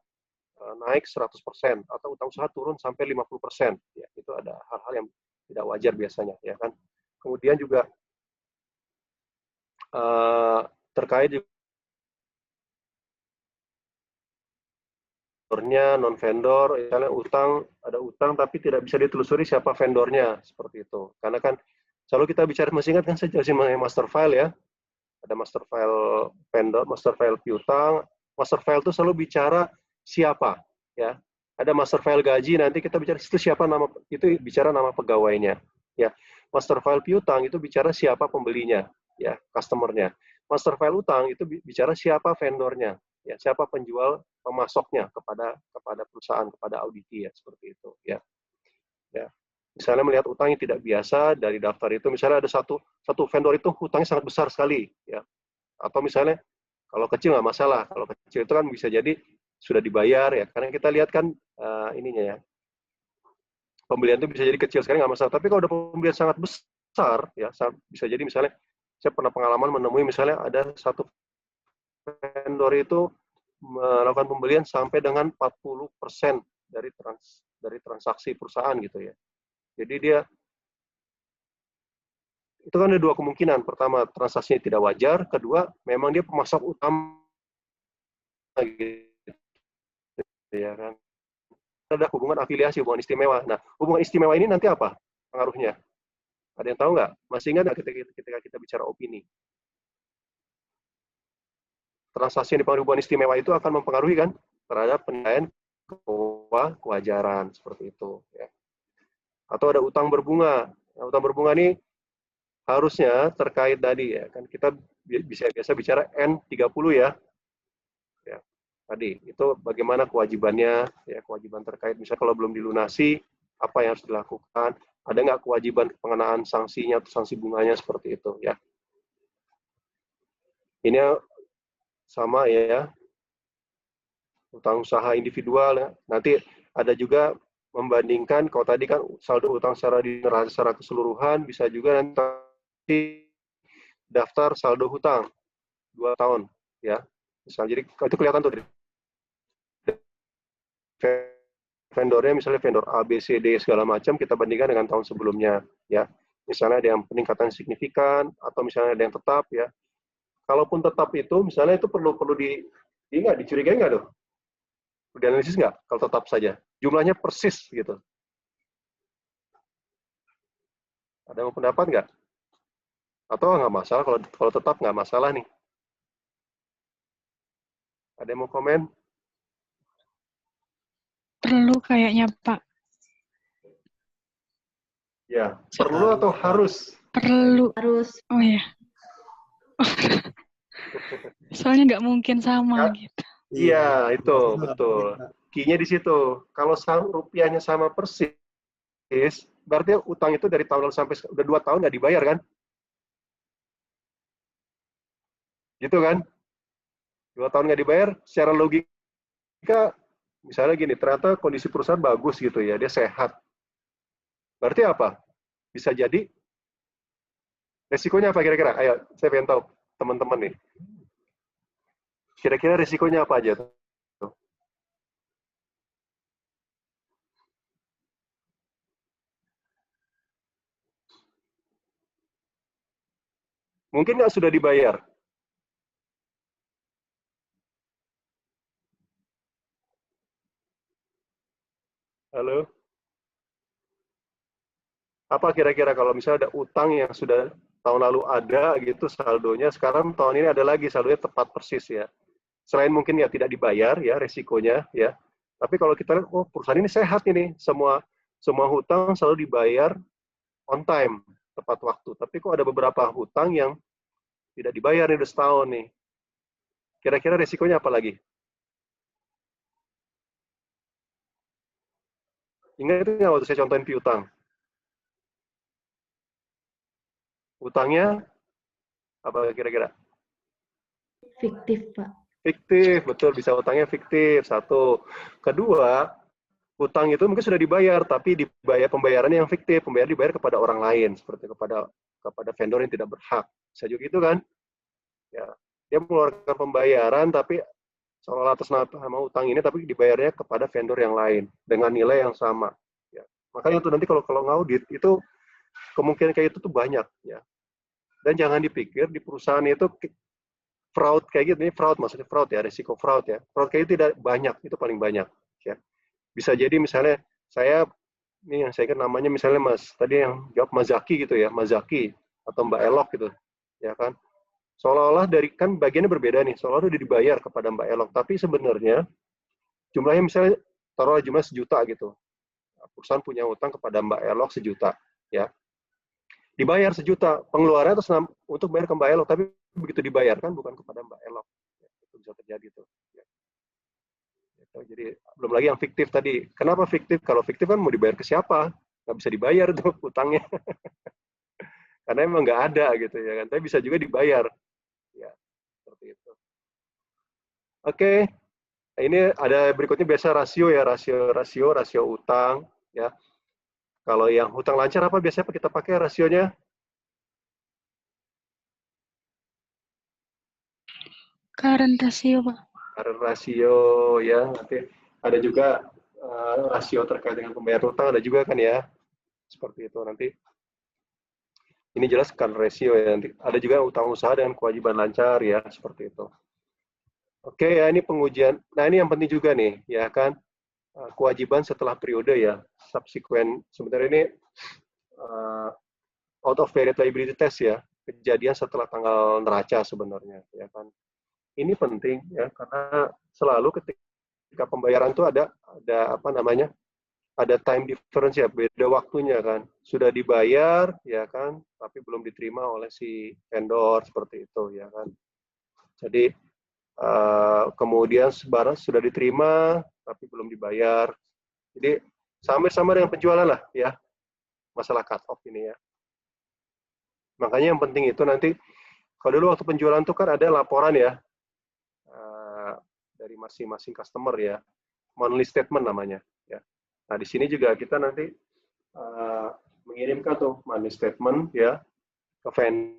naik 100% atau utang usaha turun sampai 50%, ya itu ada hal-hal yang tidak wajar biasanya ya kan. Kemudian juga terkait juga vendornya, non vendor, misalnya ada utang tapi tidak bisa ditelusuri siapa vendornya seperti itu. Karena kan selalu kita bicara, masih ingat kan saya jelasin mengenai master file ya, ada master file vendor, master file piutang. Master file itu selalu bicara siapa ya. Ada master file gaji, nanti kita bicara itu siapa, nama itu bicara nama pegawainya ya. Master file piutang itu bicara siapa pembelinya ya, customernya. Master file utang itu bicara siapa vendornya ya, siapa penjual pemasoknya kepada perusahaan, kepada auditi ya, seperti itu ya. Ya. Misalnya melihat utang yang tidak biasa dari daftar itu, misalnya ada satu vendor itu hutangnya sangat besar sekali ya. Atau misalnya kalau kecil nggak masalah, kalau kecil itu kan bisa jadi sudah dibayar ya, karena kita lihat kan ininya ya, pembelian itu bisa jadi kecil sekali nggak masalah. Tapi kalau ada pembelian sangat besar ya, bisa jadi misalnya saya pernah pengalaman menemui misalnya ada satu vendor itu melakukan pembelian sampai dengan 40% dari transaksi perusahaan gitu ya. Jadi dia itu kan ada dua kemungkinan. Pertama, transaksinya tidak wajar. Kedua, memang dia pemasok utama gitu ya kan. Ada hubungan afiliasi, hubungan istimewa. Nah, hubungan istimewa ini nanti apa pengaruhnya? Ada yang tahu nggak? Masih ingat nggak ketika kita bicara opini? Transaksi yang dipengaruhi hubungan istimewa itu akan mempengaruhi kan terhadap penilaian kewajaran seperti itu ya. Atau ada utang berbunga. Nah, utang berbunga ini harusnya terkait tadi ya kan, kita biasa bicara N30 ya. Ya. Tadi itu bagaimana kewajibannya ya, kewajiban terkait misalnya kalau belum dilunasi apa yang harus dilakukan, ada nggak kewajiban pengenaan sanksinya atau sanksi bunganya seperti itu ya. Ini sama ya, utang usaha individual ya. Nanti ada juga membandingkan, kalau tadi kan saldo utang secara keseluruhan, bisa juga nanti daftar saldo hutang 2 tahun ya. Misalnya, jadi itu kelihatan tuh vendornya, misalnya vendor A, B, C, D segala macam, kita bandingkan dengan tahun sebelumnya ya. Misalnya ada yang peningkatan signifikan atau misalnya ada yang tetap ya. Kalaupun tetap itu, misalnya itu perlu dicurigai nggak tuh? Dianalisis nggak kalau tetap saja? Jumlahnya persis gitu. Ada yang pendapat nggak? Atau nggak masalah, kalau tetap nggak masalah nih? Ada yang mau komen? Perlu kayaknya, Pak. Ya, perlu atau harus? Perlu. Harus. Oh ya. Soalnya nggak mungkin sama Ya. gitu. Iya, itu betul. Key-nya di situ. Kalau rupiahnya sama persis, berarti utang itu dari tahun lalu sampai udah 2 tahun nggak dibayar kan? Gitu kan? 2 tahun nggak dibayar, secara logika, misalnya gini, ternyata kondisi perusahaan bagus gitu ya, dia sehat. Berarti apa? Bisa jadi, resikonya apa kira-kira? Ayo, saya pengen tahu, teman-teman nih. Kira-kira resikonya apa aja tuh? Mungkin nggak sudah dibayar? Apa kira-kira kalau misalnya ada utang yang sudah tahun lalu ada gitu saldonya, sekarang tahun ini ada lagi saldonya tepat persis ya. Selain mungkin ya tidak dibayar ya resikonya ya. Tapi kalau kita lihat, oh perusahaan ini sehat ini, semua hutang selalu dibayar on time, tepat waktu. Tapi kok ada beberapa hutang yang tidak dibayar nih udah setahun nih. Kira-kira resikonya apa lagi? Ingat itu nggak waktu saya contohin piutang? Utangnya apa kira-kira? Fiktif, Pak. Fiktif, betul, bisa utangnya fiktif. Satu. Kedua, utang itu mungkin sudah dibayar, tapi dibayar pembayarannya yang fiktif, pembayar dibayar kepada orang lain, seperti kepada vendor yang tidak berhak. Bisa juga gitu kan? Ya, dia mengeluarkan pembayaran, tapi seolah atas nama utang ini, tapi dibayarnya kepada vendor yang lain dengan nilai yang sama. Ya. Makanya itu nanti kalau ngaudit itu kemungkinan kayak itu tuh banyak ya. Dan jangan dipikir di perusahaan itu fraud kayak gitu, ini fraud maksudnya fraud ya, risiko fraud ya. Fraud kayak itu tidak banyak, itu paling banyak ya. Bisa jadi misalnya ini yang saya ingat namanya misalnya Mas, tadi yang jawab Mas Zaki gitu ya, Mas Zaki atau Mbak Elok gitu. Ya kan? Seolah-olah dari kan bagiannya berbeda nih, seolah-olah udah dibayar kepada Mbak Elok, tapi sebenarnya jumlahnya misalnya taruhlah jumlah 1 juta gitu. Perusahaan punya utang kepada Mbak Elok 1 juta ya. Dibayar 1 juta, pengeluarannya atas untuk bayar ke Mbak Elok, tapi begitu dibayarkan bukan kepada Mbak Elok. Ya, itu bisa terjadi tuh. Ya. Jadi belum lagi yang fiktif tadi. Kenapa fiktif? Kalau fiktif kan mau dibayar ke siapa? Nggak bisa dibayar tuh utangnya. Karena emang nggak ada gitu ya kan. Tapi bisa juga dibayar. Ya, seperti itu. Oke. Nah, ini ada berikutnya biasa rasio ya, rasio utang ya. Kalau yang hutang lancar apa biasanya kita pakai rasionya? Current ratio, Pak. Current rasio ya, nanti ada juga rasio terkait dengan pembayaran utang ada juga kan ya. Seperti itu nanti. Ini jelas current ratio ya, nanti ada juga utang usaha dengan kewajiban lancar ya, seperti itu. Oke ya, ini pengujian. Nah, ini yang penting juga nih, ya kan? Kewajiban setelah periode ya, subsequent. Sebenarnya ini out of period liability test ya, kejadian setelah tanggal neraca sebenarnya, ya kan? Ini penting ya, karena selalu ketika pembayaran itu ada apa namanya? Ada time difference ya, beda waktunya kan. Sudah dibayar ya kan, tapi belum diterima oleh si vendor seperti itu ya kan. Jadi kemudian barang sudah diterima tapi belum dibayar. Jadi sama dengan penjualan lah ya, masalah cut off ini ya. Makanya yang penting itu nanti kalau dulu waktu penjualan itu kan ada laporan ya dari masing-masing customer ya, monthly statement namanya ya. Nah di sini juga kita nanti mengirimkan tuh monthly statement ya ke vendor.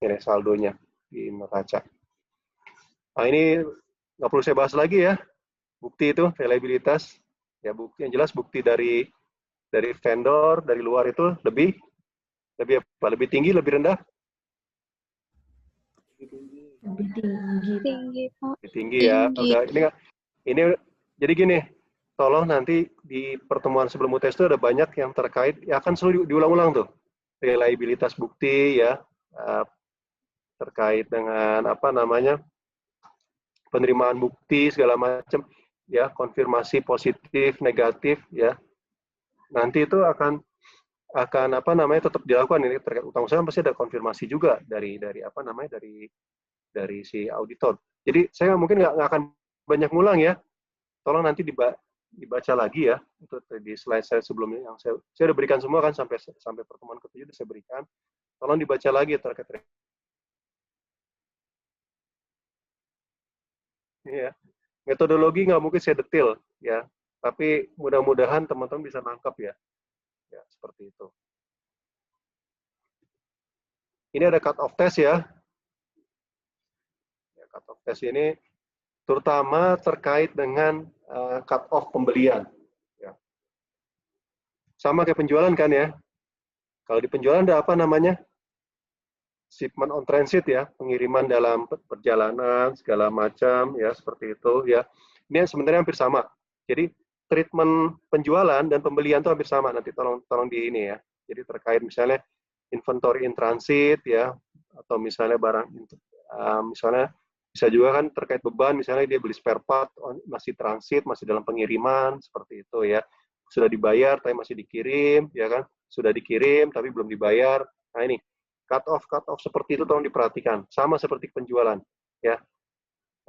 Ini saldonya di neraca. Nah ini nggak perlu saya bahas lagi ya, bukti itu reliabilitas ya, bukti yang jelas bukti dari vendor dari luar itu lebih apa? Lebih tinggi, lebih rendah? Lebih tinggi, Pak. Tinggi, Pak. Lebih tinggi ya. Tinggi. Udah ini jadi gini, tolong nanti di pertemuan sebelum UTS itu ada banyak yang terkait, ya akan selalu diulang-ulang tuh reliabilitas bukti ya. Terkait dengan apa namanya penerimaan bukti segala macam ya, konfirmasi positif negatif ya, nanti itu akan apa namanya tetap dilakukan. Ini terkait utang usaha pasti ada konfirmasi juga dari apa namanya dari si auditor. Jadi saya mungkin nggak akan banyak ngulang ya, tolong nanti dibaca lagi ya, itu di slide saya sebelumnya yang saya udah berikan semua kan, sampai pertemuan ke-7 saya berikan, tolong dibaca lagi terkait ya. Metodologi nggak mungkin saya detail ya, tapi mudah-mudahan teman-teman bisa nangkap ya. Ya, seperti itu. Ini ada cut off test ya. Cut off test ini terutama terkait dengan cut off pembelian. Ya. Sama kayak penjualan kan ya. Kalau di penjualan ada apa namanya? Shipment on transit ya, pengiriman dalam perjalanan segala macam ya, seperti itu ya. Ini sebenarnya hampir sama. Jadi treatment penjualan dan pembelian itu hampir sama. Nanti tolong di ini ya. Jadi terkait misalnya inventory in transit ya, atau misalnya barang misalnya bisa juga kan terkait beban, misalnya dia beli spare part masih transit, masih dalam pengiriman, seperti itu ya. Sudah dibayar tapi masih dikirim ya kan, sudah dikirim tapi belum dibayar. Nah ini cut off seperti itu tolong diperhatikan, sama seperti penjualan ya.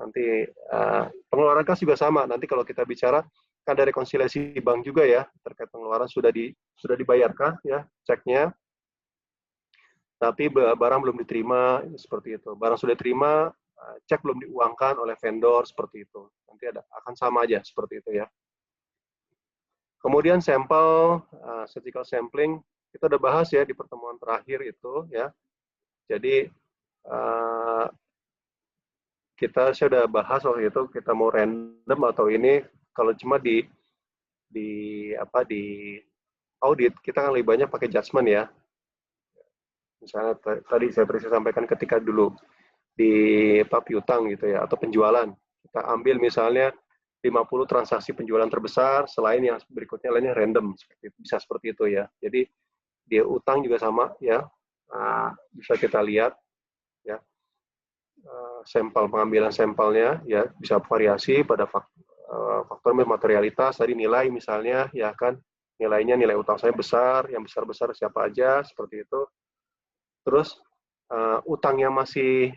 Nanti pengeluaran kas juga sama. Nanti kalau kita bicara kan ada rekonsiliasi bank juga ya, terkait pengeluaran sudah dibayarkah ya ceknya, tapi barang belum diterima, seperti itu. Barang sudah diterima, cek belum diuangkan oleh vendor, seperti itu. Nanti akan sama aja seperti itu ya. Kemudian sampel, statistical sampling, kita udah bahas ya di pertemuan terakhir itu ya. Jadi saya udah bahas waktu itu, kita mau random atau ini, kalau cuma di audit kita kan lebih banyak pakai judgment ya. Misalnya tadi saya sampaikan ketika dulu di piutang gitu ya, atau penjualan, kita ambil misalnya 50 transaksi penjualan terbesar, selain yang berikutnya lainnya random, bisa seperti itu ya. Jadi dia utang juga sama ya, bisa kita lihat ya, sampel, pengambilan sampelnya ya, bisa variasi pada faktor materialitas, tadi nilai misalnya ya kan, nilainya nilai utang saya besar, yang besar-besar siapa aja, seperti itu. Terus utangnya masih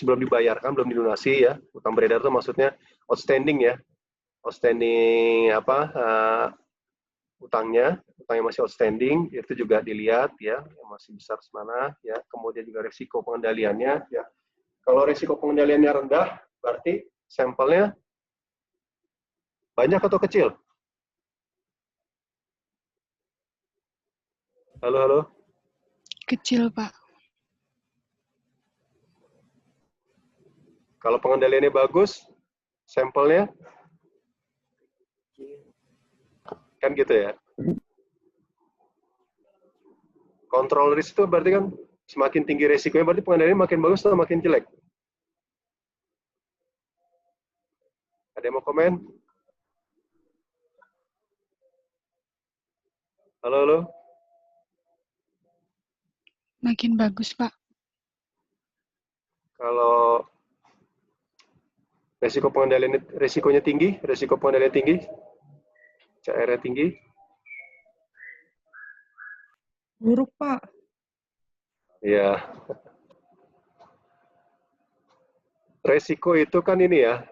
belum dibayarkan, belum dilunasi ya. Utang beredar itu maksudnya outstanding ya. Outstanding utangnya masih outstanding, itu juga dilihat ya, yang masih besar semana ya. Kemudian juga risiko pengendaliannya ya. Kalau risiko pengendaliannya rendah, berarti sampelnya banyak atau kecil? Halo? Kecil, Pak. Kalau pengendaliannya bagus, sampelnya kan gitu ya. Kontrol risk itu berarti kan semakin tinggi risikonya, berarti pengendaliannya makin bagus atau makin jelek? Ada yang mau komen? Halo? Makin bagus, Pak. Kalau risikonya tinggi, risiko pengendalian tinggi, CR-nya tinggi, Buruk, Pak. ya. Resiko itu kan ini ya,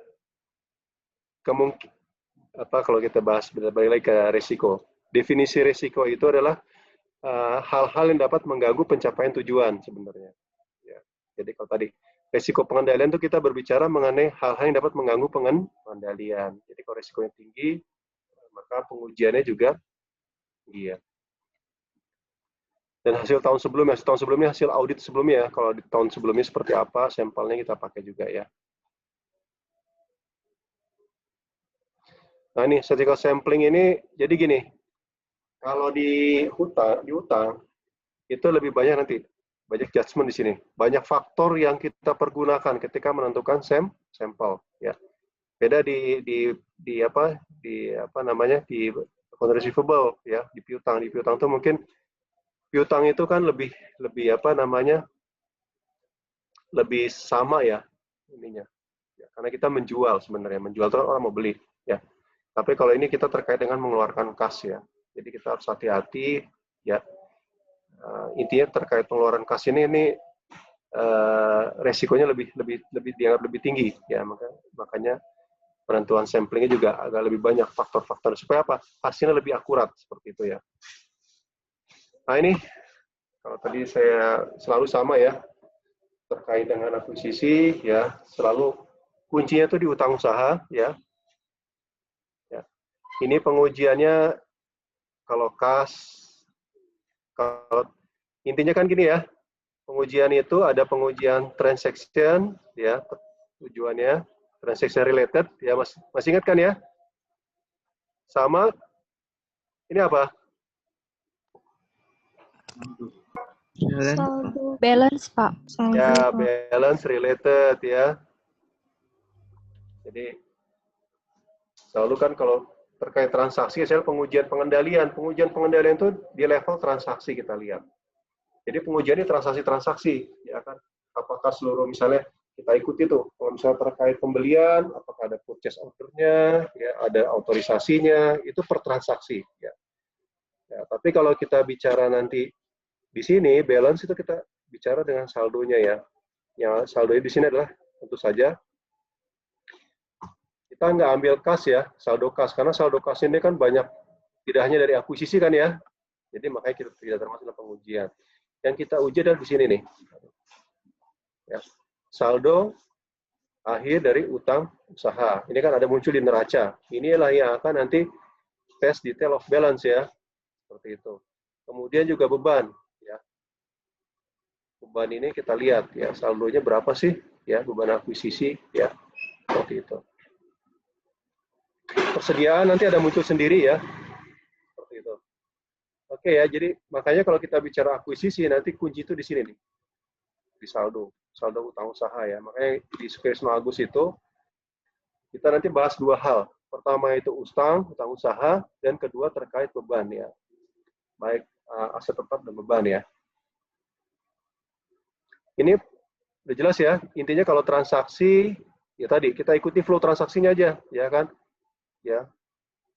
kalau kita bahas balik lagi ke risiko. Definisi risiko itu adalah hal-hal yang dapat mengganggu pencapaian tujuan sebenarnya. Ya. Jadi kalau tadi risiko pengendalian itu kita berbicara mengenai hal-hal yang dapat mengganggu pengendalian. Jadi kalau risikonya tinggi, maka pengujiannya juga tinggi ya. Dan hasil tahun sebelumnya, hasil audit sebelumnya, kalau di tahun sebelumnya seperti apa, sampelnya kita pakai juga ya. Nah ini, statistical sampling ini, jadi gini, kalau di utang, itu lebih banyak nanti, banyak judgment di sini, banyak faktor yang kita pergunakan ketika menentukan sampel ya. Beda di account receivable ya, di piutang itu mungkin piutang itu kan lebih lebih sama ya ininya ya, karena kita menjual sebenarnya, menjual itu orang mau beli ya. Tapi kalau ini kita terkait dengan mengeluarkan kas ya, jadi kita harus hati-hati ya. Intinya terkait pengeluaran kas ini resikonya lebih dianggap lebih tinggi ya, makanya penentuan samplingnya juga agak lebih banyak faktor-faktor supaya apa, hasilnya lebih akurat seperti itu ya. Nah ini kalau tadi saya selalu sama ya, terkait dengan akuisisi ya, selalu kuncinya itu di utang usaha ya. Ini pengujiannya kalau kas, kalau intinya kan gini ya, pengujian itu ada pengujian transaction ya, tujuannya transaction related ya, masih ingat kan ya, sama ini apa? Saldo. Balance, Pak. Saldo, Ya, Pak. balance related ya. Jadi selalu kan kalau terkait transaksi, misalnya pengujian pengendalian itu di level transaksi kita lihat. Jadi pengujiannya transaksi-transaksi, ya kan? Apakah seluruh misalnya kita ikuti tuh, kalau misalnya terkait pembelian, apakah ada purchase order-nya, ya, ada autorisasinya, itu per transaksi. Ya. Ya, tapi kalau kita bicara nanti di sini balance itu kita bicara dengan saldonya ya. Yang saldonya di sini adalah tentu saja kita nggak ambil kas ya, saldo kas, karena saldo kas ini kan banyak, tidak hanya dari akuisisi kan ya. Jadi makanya kita tidak termasuk dalam pengujian. Yang kita uji adalah di sini nih. Ya. Saldo akhir dari utang usaha. Ini kan ada muncul di neraca. Inilah yang akan nanti tes detail of balance ya. Seperti itu. Kemudian juga beban. Ya. Beban ini kita lihat ya, saldonya berapa sih? Ya, beban akuisisi ya. Seperti itu. Persediaan nanti ada muncul sendiri ya. Seperti itu. Oke ya, jadi makanya kalau kita bicara akuisisi nanti kunci itu di sini nih. Di saldo utang usaha ya. Makanya di Sukresno Agus itu kita nanti bahas dua hal. Pertama itu utang usaha, dan kedua terkait beban ya. Baik aset tetap dan beban ya. Ini udah jelas ya. Intinya kalau transaksi ya tadi kita ikuti flow transaksinya aja, ya kan? Ya.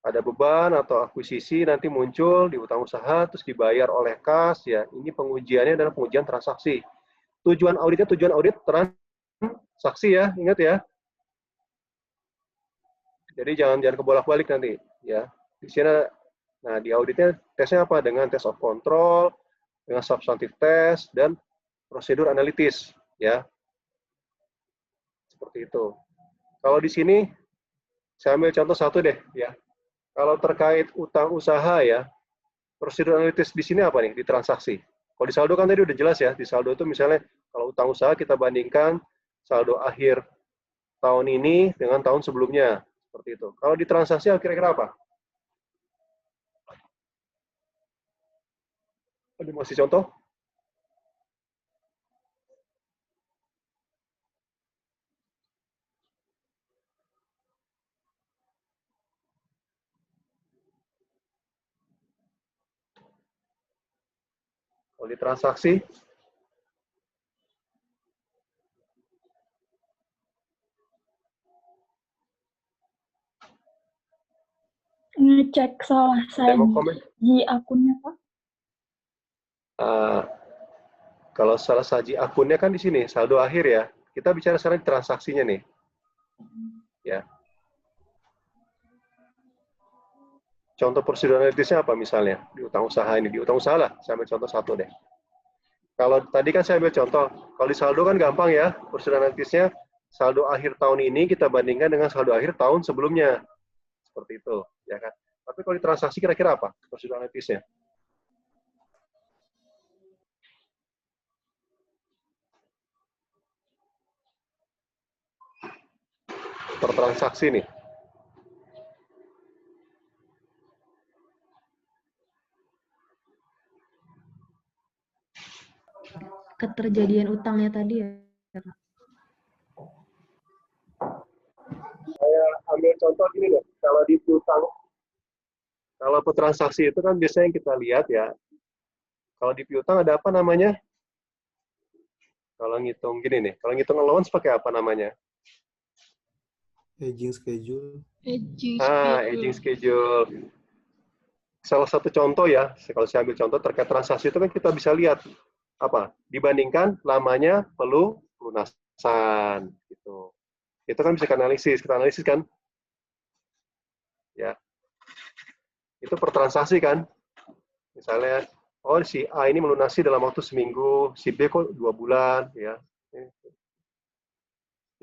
Ada beban atau akuisisi nanti muncul di utang usaha terus dibayar oleh kas ya. Ini pengujiannya adalah pengujian transaksi. Tujuan audit transaksi ya, ingat ya. Jadi jangan kebolak-balik nanti ya. Di sini nah di auditnya tesnya apa? Dengan test of control, dengan substantive test dan prosedur analitis ya. Seperti itu. Kalau di sini saya ambil contoh satu deh ya. Kalau terkait utang usaha ya, prosedur analitis di sini apa nih di transaksi? Kalau di saldo kan tadi udah jelas ya, di saldo itu misalnya kalau utang usaha kita bandingkan saldo akhir tahun ini dengan tahun sebelumnya, seperti itu. Kalau di transaksi kira-kira apa? Ada masih contoh? Kalau di transaksi, Ngecek salah ada yang mau komen? saji akunnya, Pak. Kalau salah saji akunnya kan di sini, saldo akhir ya. Kita bicara sekarang transaksinya nih. Ya. Contoh prosedur analitisnya apa misalnya? Di utang usaha ini, di utang usaha lah. Saya ambil contoh satu deh. Kalau tadi kan saya ambil contoh, kalau di saldo kan gampang ya, prosedur analitisnya saldo akhir tahun ini kita bandingkan dengan saldo akhir tahun sebelumnya. Seperti itu, ya kan? Tapi kalau di transaksi kira-kira apa prosedur analitisnya? Per transaksi nih. Keterjadian utangnya tadi ya, Pak. Saya ambil contoh gini loh, kalau di piutang, kalau petransaksi itu kan biasanya yang kita lihat ya, kalau di piutang ada apa namanya? Kalau ngitung gini nih, kalau ngitung allowance pakai apa namanya? Aging schedule. Aging schedule. Salah satu contoh ya, kalau saya ambil contoh terkait transaksi itu kan kita bisa lihat apa? Dibandingkan lamanya pelunasan gitu. Itu kan bisa kita analisis kan? Ya. Itu per transaksi kan? Misalnya, oh si A ini melunasi dalam waktu seminggu, si B kok 2 bulan, ya.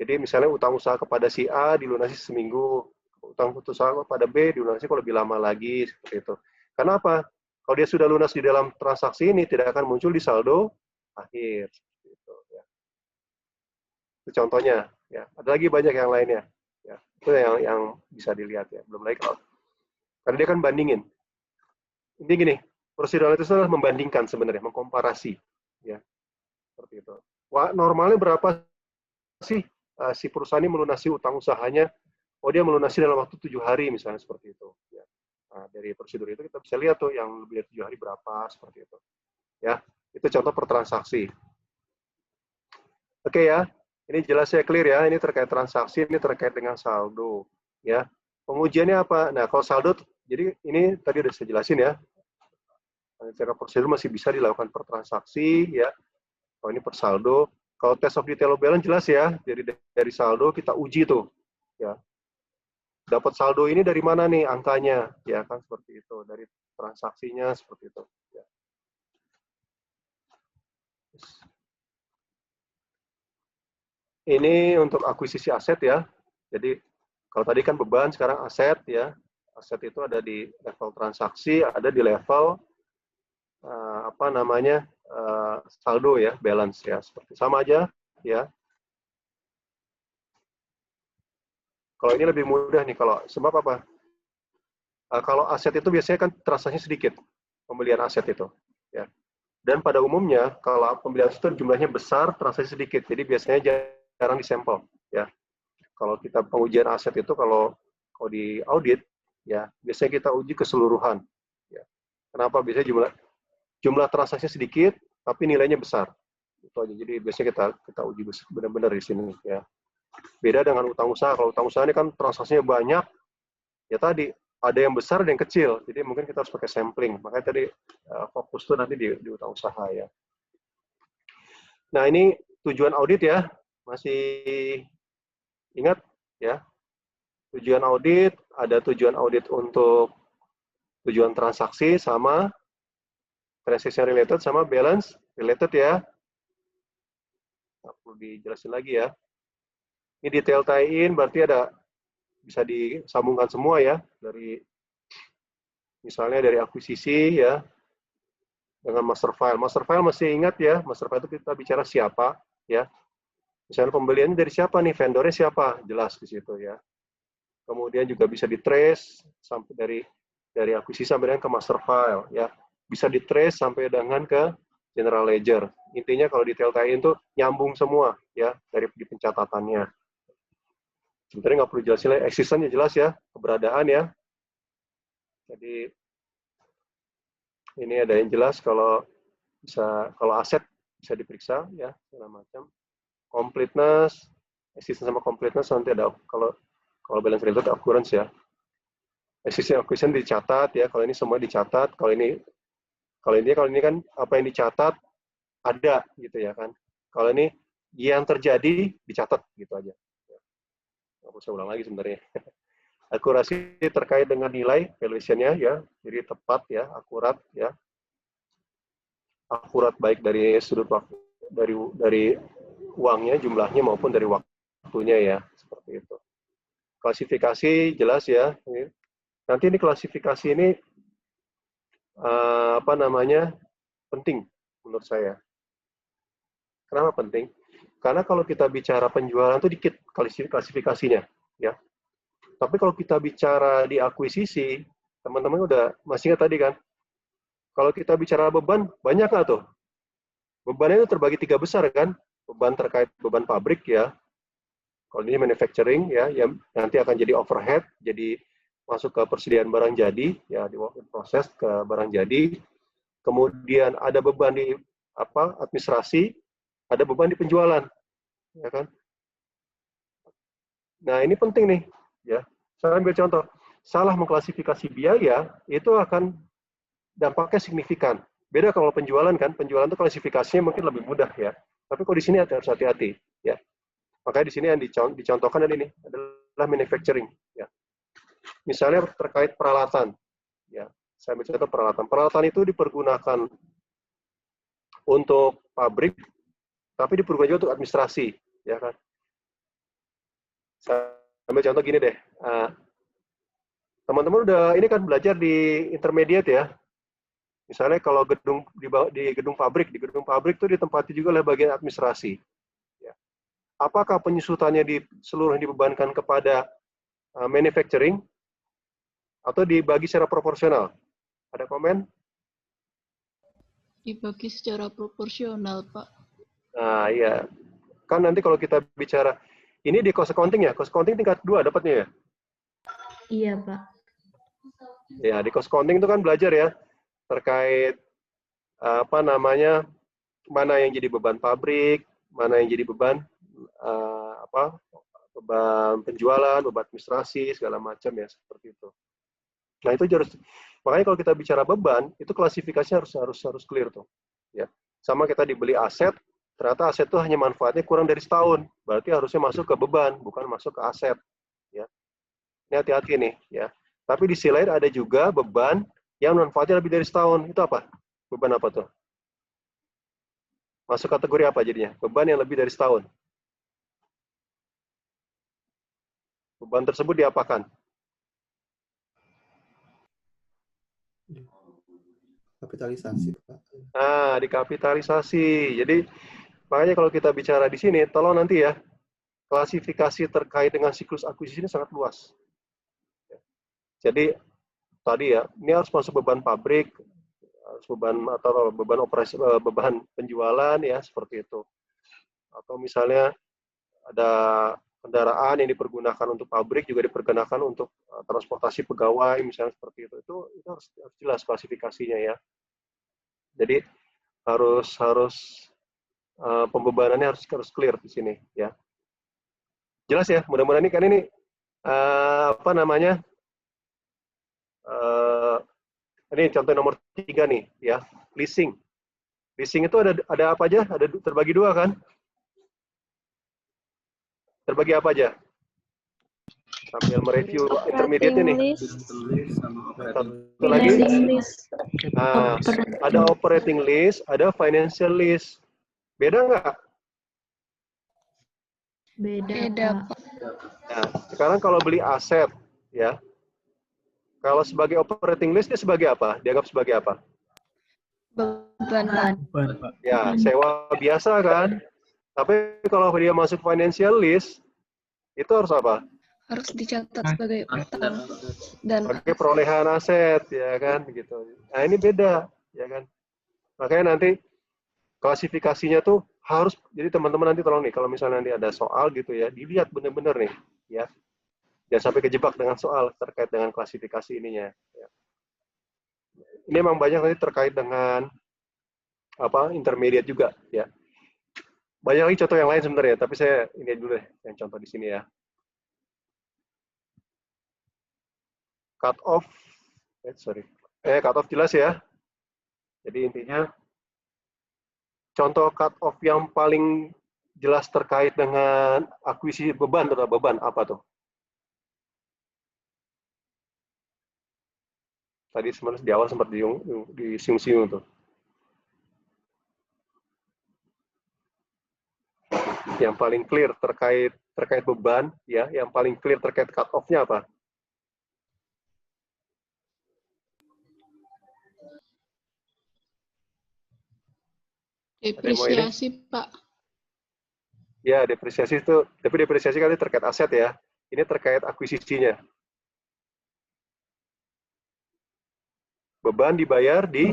Jadi misalnya utang usaha kepada si A dilunasi seminggu, utang usaha kepada B dilunasi kok lebih lama lagi, seperti itu. Karena apa? Kalau dia sudah lunas di dalam transaksi ini, tidak akan muncul di saldo akhir. Gitu, ya. Itu contohnya. Ya. Ada lagi banyak yang lainnya. Ya. Itu yang bisa dilihat ya. Belum lagi kalau Karena dia kan bandingin. Ini gini, prosedural itu adalah membandingkan sebenarnya, mengkomparasi, ya, seperti itu. Wah, normalnya berapa sih si perusahaan ini melunasi utang usahanya? Oh, dia melunasi dalam waktu 7 hari misalnya seperti itu. Ya. Nah, dari prosedur itu kita bisa lihat tuh yang lebih dari 7 hari berapa seperti itu. Ya, itu contoh per transaksi. Oke ya, ini jelas ya, clear ya. Ini terkait transaksi, ini terkait dengan saldo. Ya, pengujiannya apa? Nah, kalau saldo, jadi ini tadi udah saya jelasin ya. Secara prosedur masih bisa dilakukan per transaksi, ya. Kalau ini per saldo. Kalau test of detail of balance jelas ya. Jadi dari saldo kita uji tuh, ya. Dapat saldo ini dari mana nih angkanya? Ya kan seperti itu. Dari transaksinya seperti itu. Ya. Ini untuk akuisisi aset ya. Jadi kalau tadi kan beban, sekarang aset ya. Aset itu ada di level transaksi, ada di level saldo ya, balance ya. Seperti sama aja ya. Kalau ini lebih mudah nih, kalau sebab apa? Kalau aset itu biasanya kan transaksinya sedikit, pembelian aset itu. Ya. Dan pada umumnya, kalau pembelian aset itu jumlahnya besar, transaksi sedikit. Jadi biasanya jarang disampel. Ya. Kalau kita pengujian aset itu, kalau di audit, ya biasanya kita uji keseluruhan. Ya. Kenapa? Biasanya jumlah transaksinya sedikit, tapi nilainya besar. Itu aja. Jadi biasanya kita uji benar-benar di sini. Ya. Beda dengan utang usaha. Kalau utang usaha ini kan transaksinya banyak, ya tadi ada yang besar, ada yang kecil. Jadi mungkin kita harus pakai sampling. Makanya tadi fokus tuh nanti di utang usaha ya. Nah ini tujuan audit ya. Masih ingat ya? Tujuan audit, ada tujuan audit untuk tujuan transaksi sama transaction related sama balance related ya. Nggak perlu dijelasin lagi ya. Ini detail tie-in berarti bisa disambungkan semua ya, misalnya dari akuisisi ya, dengan master file. Master file masih ingat ya, master file itu kita bicara siapa ya. Misalnya pembeliannya dari siapa nih, vendornya siapa, jelas di situ ya. Kemudian juga bisa di-trace sampai dari akuisisi sampai dengan ke master file ya. Bisa di-trace sampai dengan ke general ledger. Intinya kalau detail tie-in itu nyambung semua ya dari di pencatatannya. Sebenarnya nggak perlu jelasin lagi, existence jelas ya, keberadaan ya. Jadi ini ada yang jelas kalau aset bisa diperiksa ya segala macam. Completeness, existence sama completeness nanti ada kalau balance related occurrence ya. Existence acquisition dicatat ya, kalau ini semua dicatat, kalau ini kan apa yang dicatat ada gitu ya kan. Kalau ini yang terjadi dicatat gitu aja. Nggak usah ulang lagi sebenarnya. Akurasi terkait dengan nilai valuation-nya ya, jadi tepat ya, akurat ya. Akurat baik dari sudut waktu, dari uangnya, jumlahnya maupun dari waktunya ya, seperti itu. Klasifikasi jelas ya. Nanti ini klasifikasi ini penting menurut saya. Kenapa penting? Karena kalau kita bicara penjualan itu dikit klasifikasinya, ya. Tapi kalau kita bicara di akuisisi, teman-teman masih ingat tadi kan? Kalau kita bicara beban, banyak nggak tuh? Bebannya itu terbagi 3 besar kan? Beban terkait beban pabrik ya. Kalau ini manufacturing ya, yang nanti akan jadi overhead, jadi masuk ke persediaan barang jadi, ya di work in process ke barang jadi. Kemudian ada beban di administrasi, ada beban di penjualan, ya kan? Nah ini penting nih, ya. Saya ambil contoh, salah mengklasifikasi biaya itu akan dampaknya signifikan. Beda kalau penjualan kan, penjualan itu klasifikasinya mungkin lebih mudah ya. Tapi kalau di sini harus hati-hati, ya. Makanya di sini yang dicontohkan ini adalah manufacturing, ya. Misalnya terkait peralatan, ya. Saya ambil contoh peralatan. Peralatan itu dipergunakan untuk pabrik, tapi dipergunakan juga untuk administrasi, ya kan? Saya ambil contoh gini deh. Teman-teman ini kan belajar di intermediate ya. Misalnya kalau di gedung pabrik itu ditempati juga oleh bagian administrasi. Ya. Apakah penyusutannya seluruhnya dibebankan kepada manufacturing? Atau dibagi secara proporsional? Ada komen? Dibagi secara proporsional, Pak. Nah, iya. Kan nanti kalau kita bicara, ini di cost accounting ya? Cost accounting tingkat 2 dapatnya ya? Iya, Pak. Ya, di cost accounting itu kan belajar ya, terkait apa namanya, mana yang jadi beban pabrik, mana yang jadi beban beban penjualan, beban administrasi, segala macam ya, seperti itu. Nah, itu harus, makanya kalau kita bicara beban, itu klasifikasinya harus clear tuh. Ya. Sama kita dibeli aset, ternyata aset itu hanya manfaatnya kurang dari setahun. Berarti harusnya masuk ke beban, bukan masuk ke aset. Ya. Ini hati-hati nih. Ya. Tapi di sisi lain ada juga beban yang manfaatnya lebih dari setahun. Itu apa? Beban apa tuh? Masuk kategori apa jadinya? Beban yang lebih dari setahun. Beban tersebut diapakan? Kapitalisasi, Pak. Nah, dikapitalisasi. Jadi, makanya kalau kita bicara di sini, tolong nanti ya, klasifikasi terkait dengan siklus akuisisi ini sangat luas. Jadi, tadi ya, ini harus masuk beban pabrik, harus beban atau beban operasi, beban penjualan ya, seperti itu. Atau misalnya ada kendaraan yang dipergunakan untuk pabrik juga dipergunakan untuk transportasi pegawai, misalnya seperti itu. Itu harus jelas klasifikasinya ya. Jadi harus pembebanannya harus clear di sini ya. Jelas ya, mudah-mudahan ini kan ini apa namanya? Ini contoh nomor 3 nih ya, leasing. Leasing itu ada apa aja? Ada terbagi 2 kan? Terbagi apa aja? Sambil mereview intermediate ini. Satu lagi. Nah, ada operating list, ada financial list. Beda nggak? Beda, Pak. Nah, sekarang kalau beli aset, ya, kalau sebagai operating list, dia sebagai apa? Dianggap sebagai apa? Beban. Ya, sewa biasa kan? Tapi kalau dia masuk financial list, itu harus apa? Harus dicatat sebagai utang dan Sebagai perolehan aset, ya kan? Gitu. Nah, ini beda, ya kan? Makanya nanti klasifikasinya tuh harus, jadi teman-teman nanti tolong nih, kalau misalnya nanti ada soal gitu ya, dilihat benar-benar nih, ya. Jangan sampai kejebak dengan soal terkait dengan klasifikasi ininya. Ya. Ini memang banyak nanti terkait dengan apa intermediate juga, ya. Banyak lagi contoh yang lain sebenarnya, tapi saya ini dulu deh yang contoh di sini ya. Cut off jelas ya. Jadi intinya contoh cut off yang paling jelas terkait dengan akuisisi beban atau beban apa tuh? Tadi sebenarnya di awal sempat disinggung tuh. Yang paling clear terkait beban ya, yang paling clear terkait cut off-nya apa? depresiasi, Pak. Ya, depresiasi itu, tapi depresiasi kan terkait aset ya. Ini terkait akuisisinya. Beban dibayar di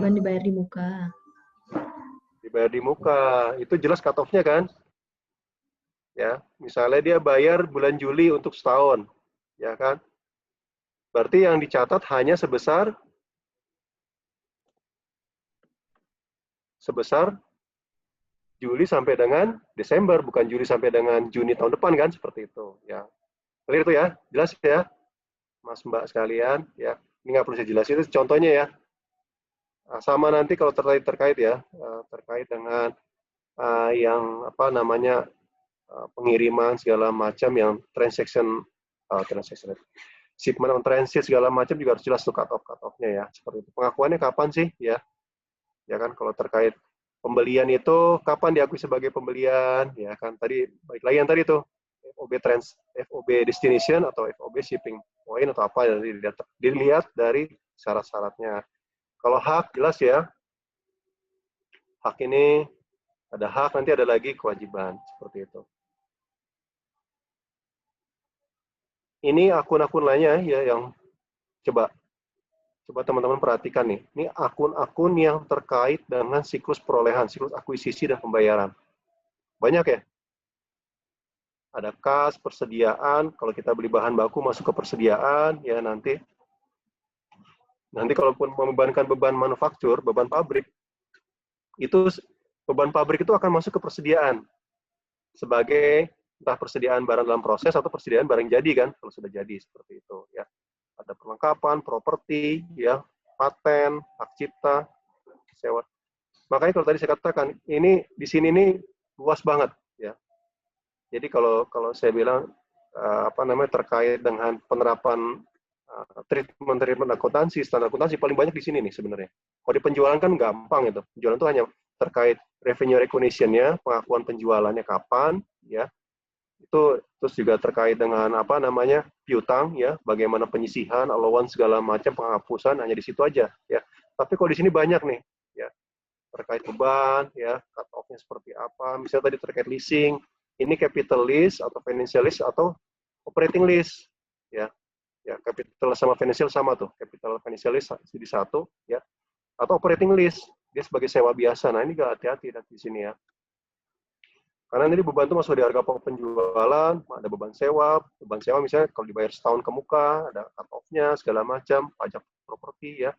muka. Dibayar di muka. Itu jelas cut off-nya kan? Ya, misalnya dia bayar bulan Juli untuk setahun, ya kan? Berarti yang dicatat hanya sebesar Juli sampai dengan Desember, bukan Juli sampai dengan Juni tahun depan kan, seperti itu. Ya, clear itu ya, jelas ya, Mas Mbak sekalian. Ya, ini nggak perlu saya jelasin, itu contohnya ya. Nah, sama nanti kalau terkait ya, terkait dengan yang apa namanya pengiriman segala macam yang transaction shipment on transit segala macam juga harus jelas tuh cut off-nya ya, seperti itu. Pengakuannya kapan sih ya? Ya kan, kalau terkait pembelian itu kapan diakui sebagai pembelian, ya kan? Tadi balik lagi yang tadi tuh FOB destination atau FOB shipping point atau apa, dilihat dari syarat-syaratnya. Kalau hak jelas ya, hak ini ada hak, nanti ada lagi kewajiban, seperti itu. Ini akun-akun lainnya ya yang coba Coba teman-teman perhatikan nih, ini akun-akun yang terkait dengan siklus perolehan, siklus akuisisi dan pembayaran. Banyak ya? Ada kas, persediaan, kalau kita beli bahan baku masuk ke persediaan, ya nanti kalaupun membebankan beban manufaktur, beban pabrik, itu beban pabrik itu akan masuk ke persediaan sebagai entah persediaan barang dalam proses atau persediaan barang jadi kan, kalau sudah jadi seperti itu ya. Ada perlengkapan, properti, ya, paten, hak cipta, sewa. Makanya kalau tadi saya katakan, ini di sini ini luas banget, ya. Jadi kalau saya bilang terkait dengan penerapan treatment akuntansi, standar akuntansi paling banyak di sini nih sebenarnya. Kalau di penjualan kan gampang itu. Penjualan itu hanya terkait revenue recognition-nya, pengakuan penjualannya kapan, ya. Itu terus juga terkait dengan piutang, ya, bagaimana penyisihan, allowance segala macam, penghapusan hanya di situ aja, ya. Tapi kalau di sini banyak nih, ya, terkait beban, ya, cut off-nya seperti apa. Misalnya tadi terkait leasing, ini capital lease atau financial lease atau operating lease, ya. Ya, capital sama financial sama tuh, capital financial lease di satu, ya. Atau operating lease, dia sebagai sewa biasa. Nah, ini juga hati-hati di sini ya. Karena ini beban itu masuk di harga pokok penjualan, ada beban sewa misalnya kalau dibayar setahun ke muka, ada cut off-nya, segala macam, pajak properti, ya,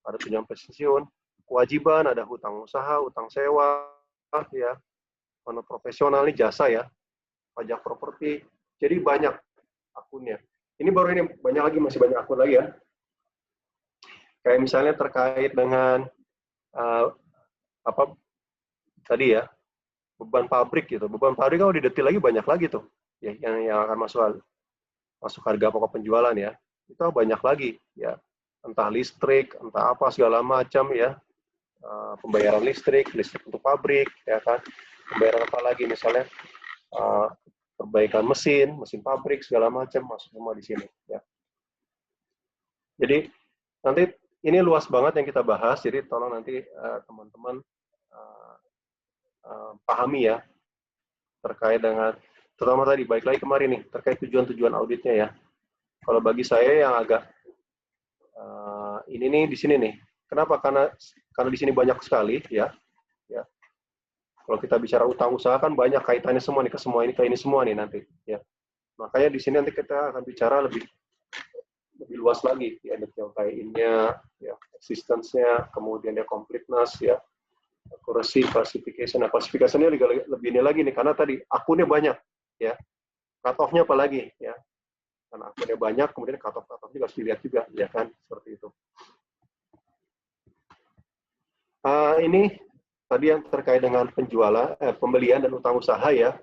ada tunjangan pensiun, kewajiban, ada hutang usaha, hutang sewa, ya, mana profesional ini jasa ya, pajak properti, jadi banyak akunnya. Ini baru ini, banyak lagi, masih banyak akun lagi ya. Kayak misalnya terkait dengan tadi ya, beban pabrik gitu. Beban pabrik kalau didetail lagi banyak lagi tuh, ya, yang akan masuk harga pokok penjualan ya. Itu banyak lagi ya. Entah listrik, entah apa segala macam ya. Pembayaran listrik untuk pabrik ya kan. Pembayaran apa lagi misalnya perbaikan mesin pabrik segala macam masuk semua di sini ya. Jadi nanti ini luas banget yang kita bahas. Jadi tolong nanti teman-teman pahami ya terkait dengan terutama tadi balik lagi kemarin nih terkait tujuan-tujuan auditnya ya. Kalau bagi saya yang agak ini nih di sini nih. Kenapa? Karena di sini banyak sekali ya. Ya. Kalau kita bicara utang usaha kan banyak kaitannya semua nih ke ini semua nih nanti ya. Makanya di sini nanti kita akan bicara lebih luas lagi ya, detail tie-in-nya, ya, existence-nya, kemudian ya completeness ya. Accuracy, classification. Nah, klasifikasinya lebih ini lagi nih, karena tadi akunnya banyak, ya. Cut off-nya apalagi, ya. Karena akunnya banyak, kemudian cut off juga harus dilihat juga, ya kan, seperti itu. Ini tadi yang terkait dengan pembelian dan utang usaha, ya.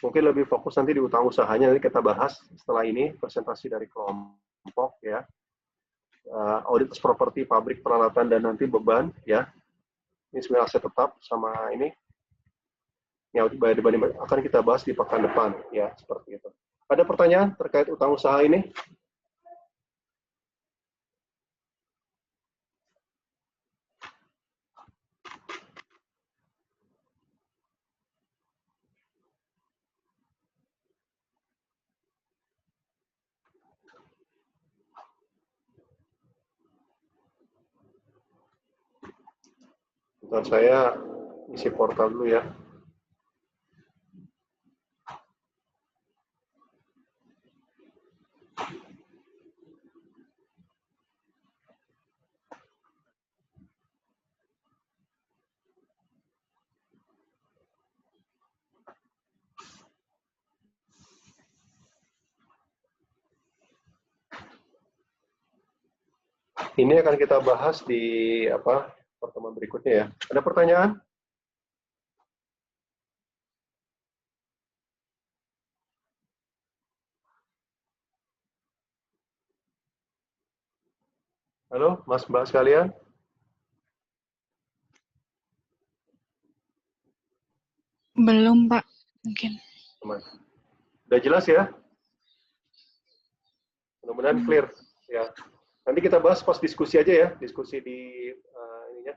Mungkin lebih fokus nanti di utang usahanya, nanti kita bahas setelah ini, presentasi dari kelompok, ya. Audit properti, pabrik, peralatan, dan nanti beban, ya. Ini sebenarnya aset tetap sama ini yang akan kita bahas di pekan depan ya, seperti itu. Ada pertanyaan terkait utang usaha ini? Bentar, saya isi portal dulu ya. Ini akan kita bahas di pertemuan berikutnya ya. Ada pertanyaan? Halo, Mas Mbak sekalian? Belum, Pak. Mungkin. Udah jelas ya? Mudah-mudahan clear ya. Nanti kita bahas pas diskusi aja ya, diskusi di ininya.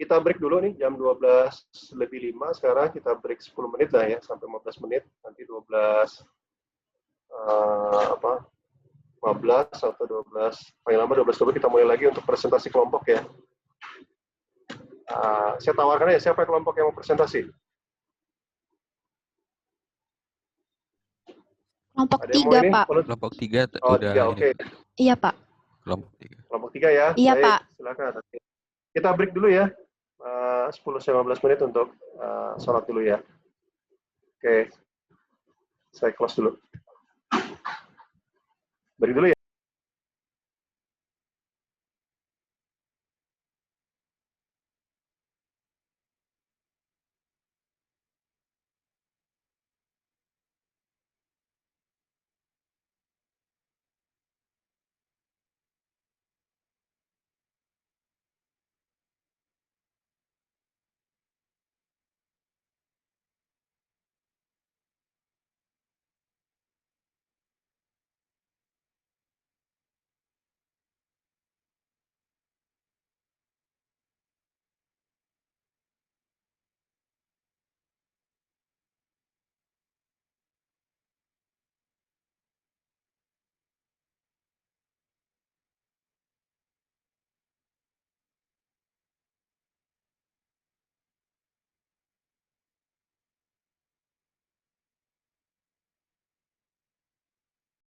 Kita break dulu nih, jam 12:05 sekarang, kita break 10 menit lah ya, sampai 15 menit, nanti 12 15 atau 12, paling lama 12 dulu kita mulai lagi untuk presentasi kelompok ya. Saya tawarkan ya, siapa kelompok yang mau presentasi? Kelompok Ada yang mau 3, ini? Pak. Kelompok 3 Oh, udah 3, ini. oke. Iya, Pak. Kelompok 3. Kelompok 3 ya? Iya, Baik, Pak. silakan. Kita break dulu ya, 10-15 menit untuk sholat dulu ya. Oke, saya close dulu. Break dulu ya.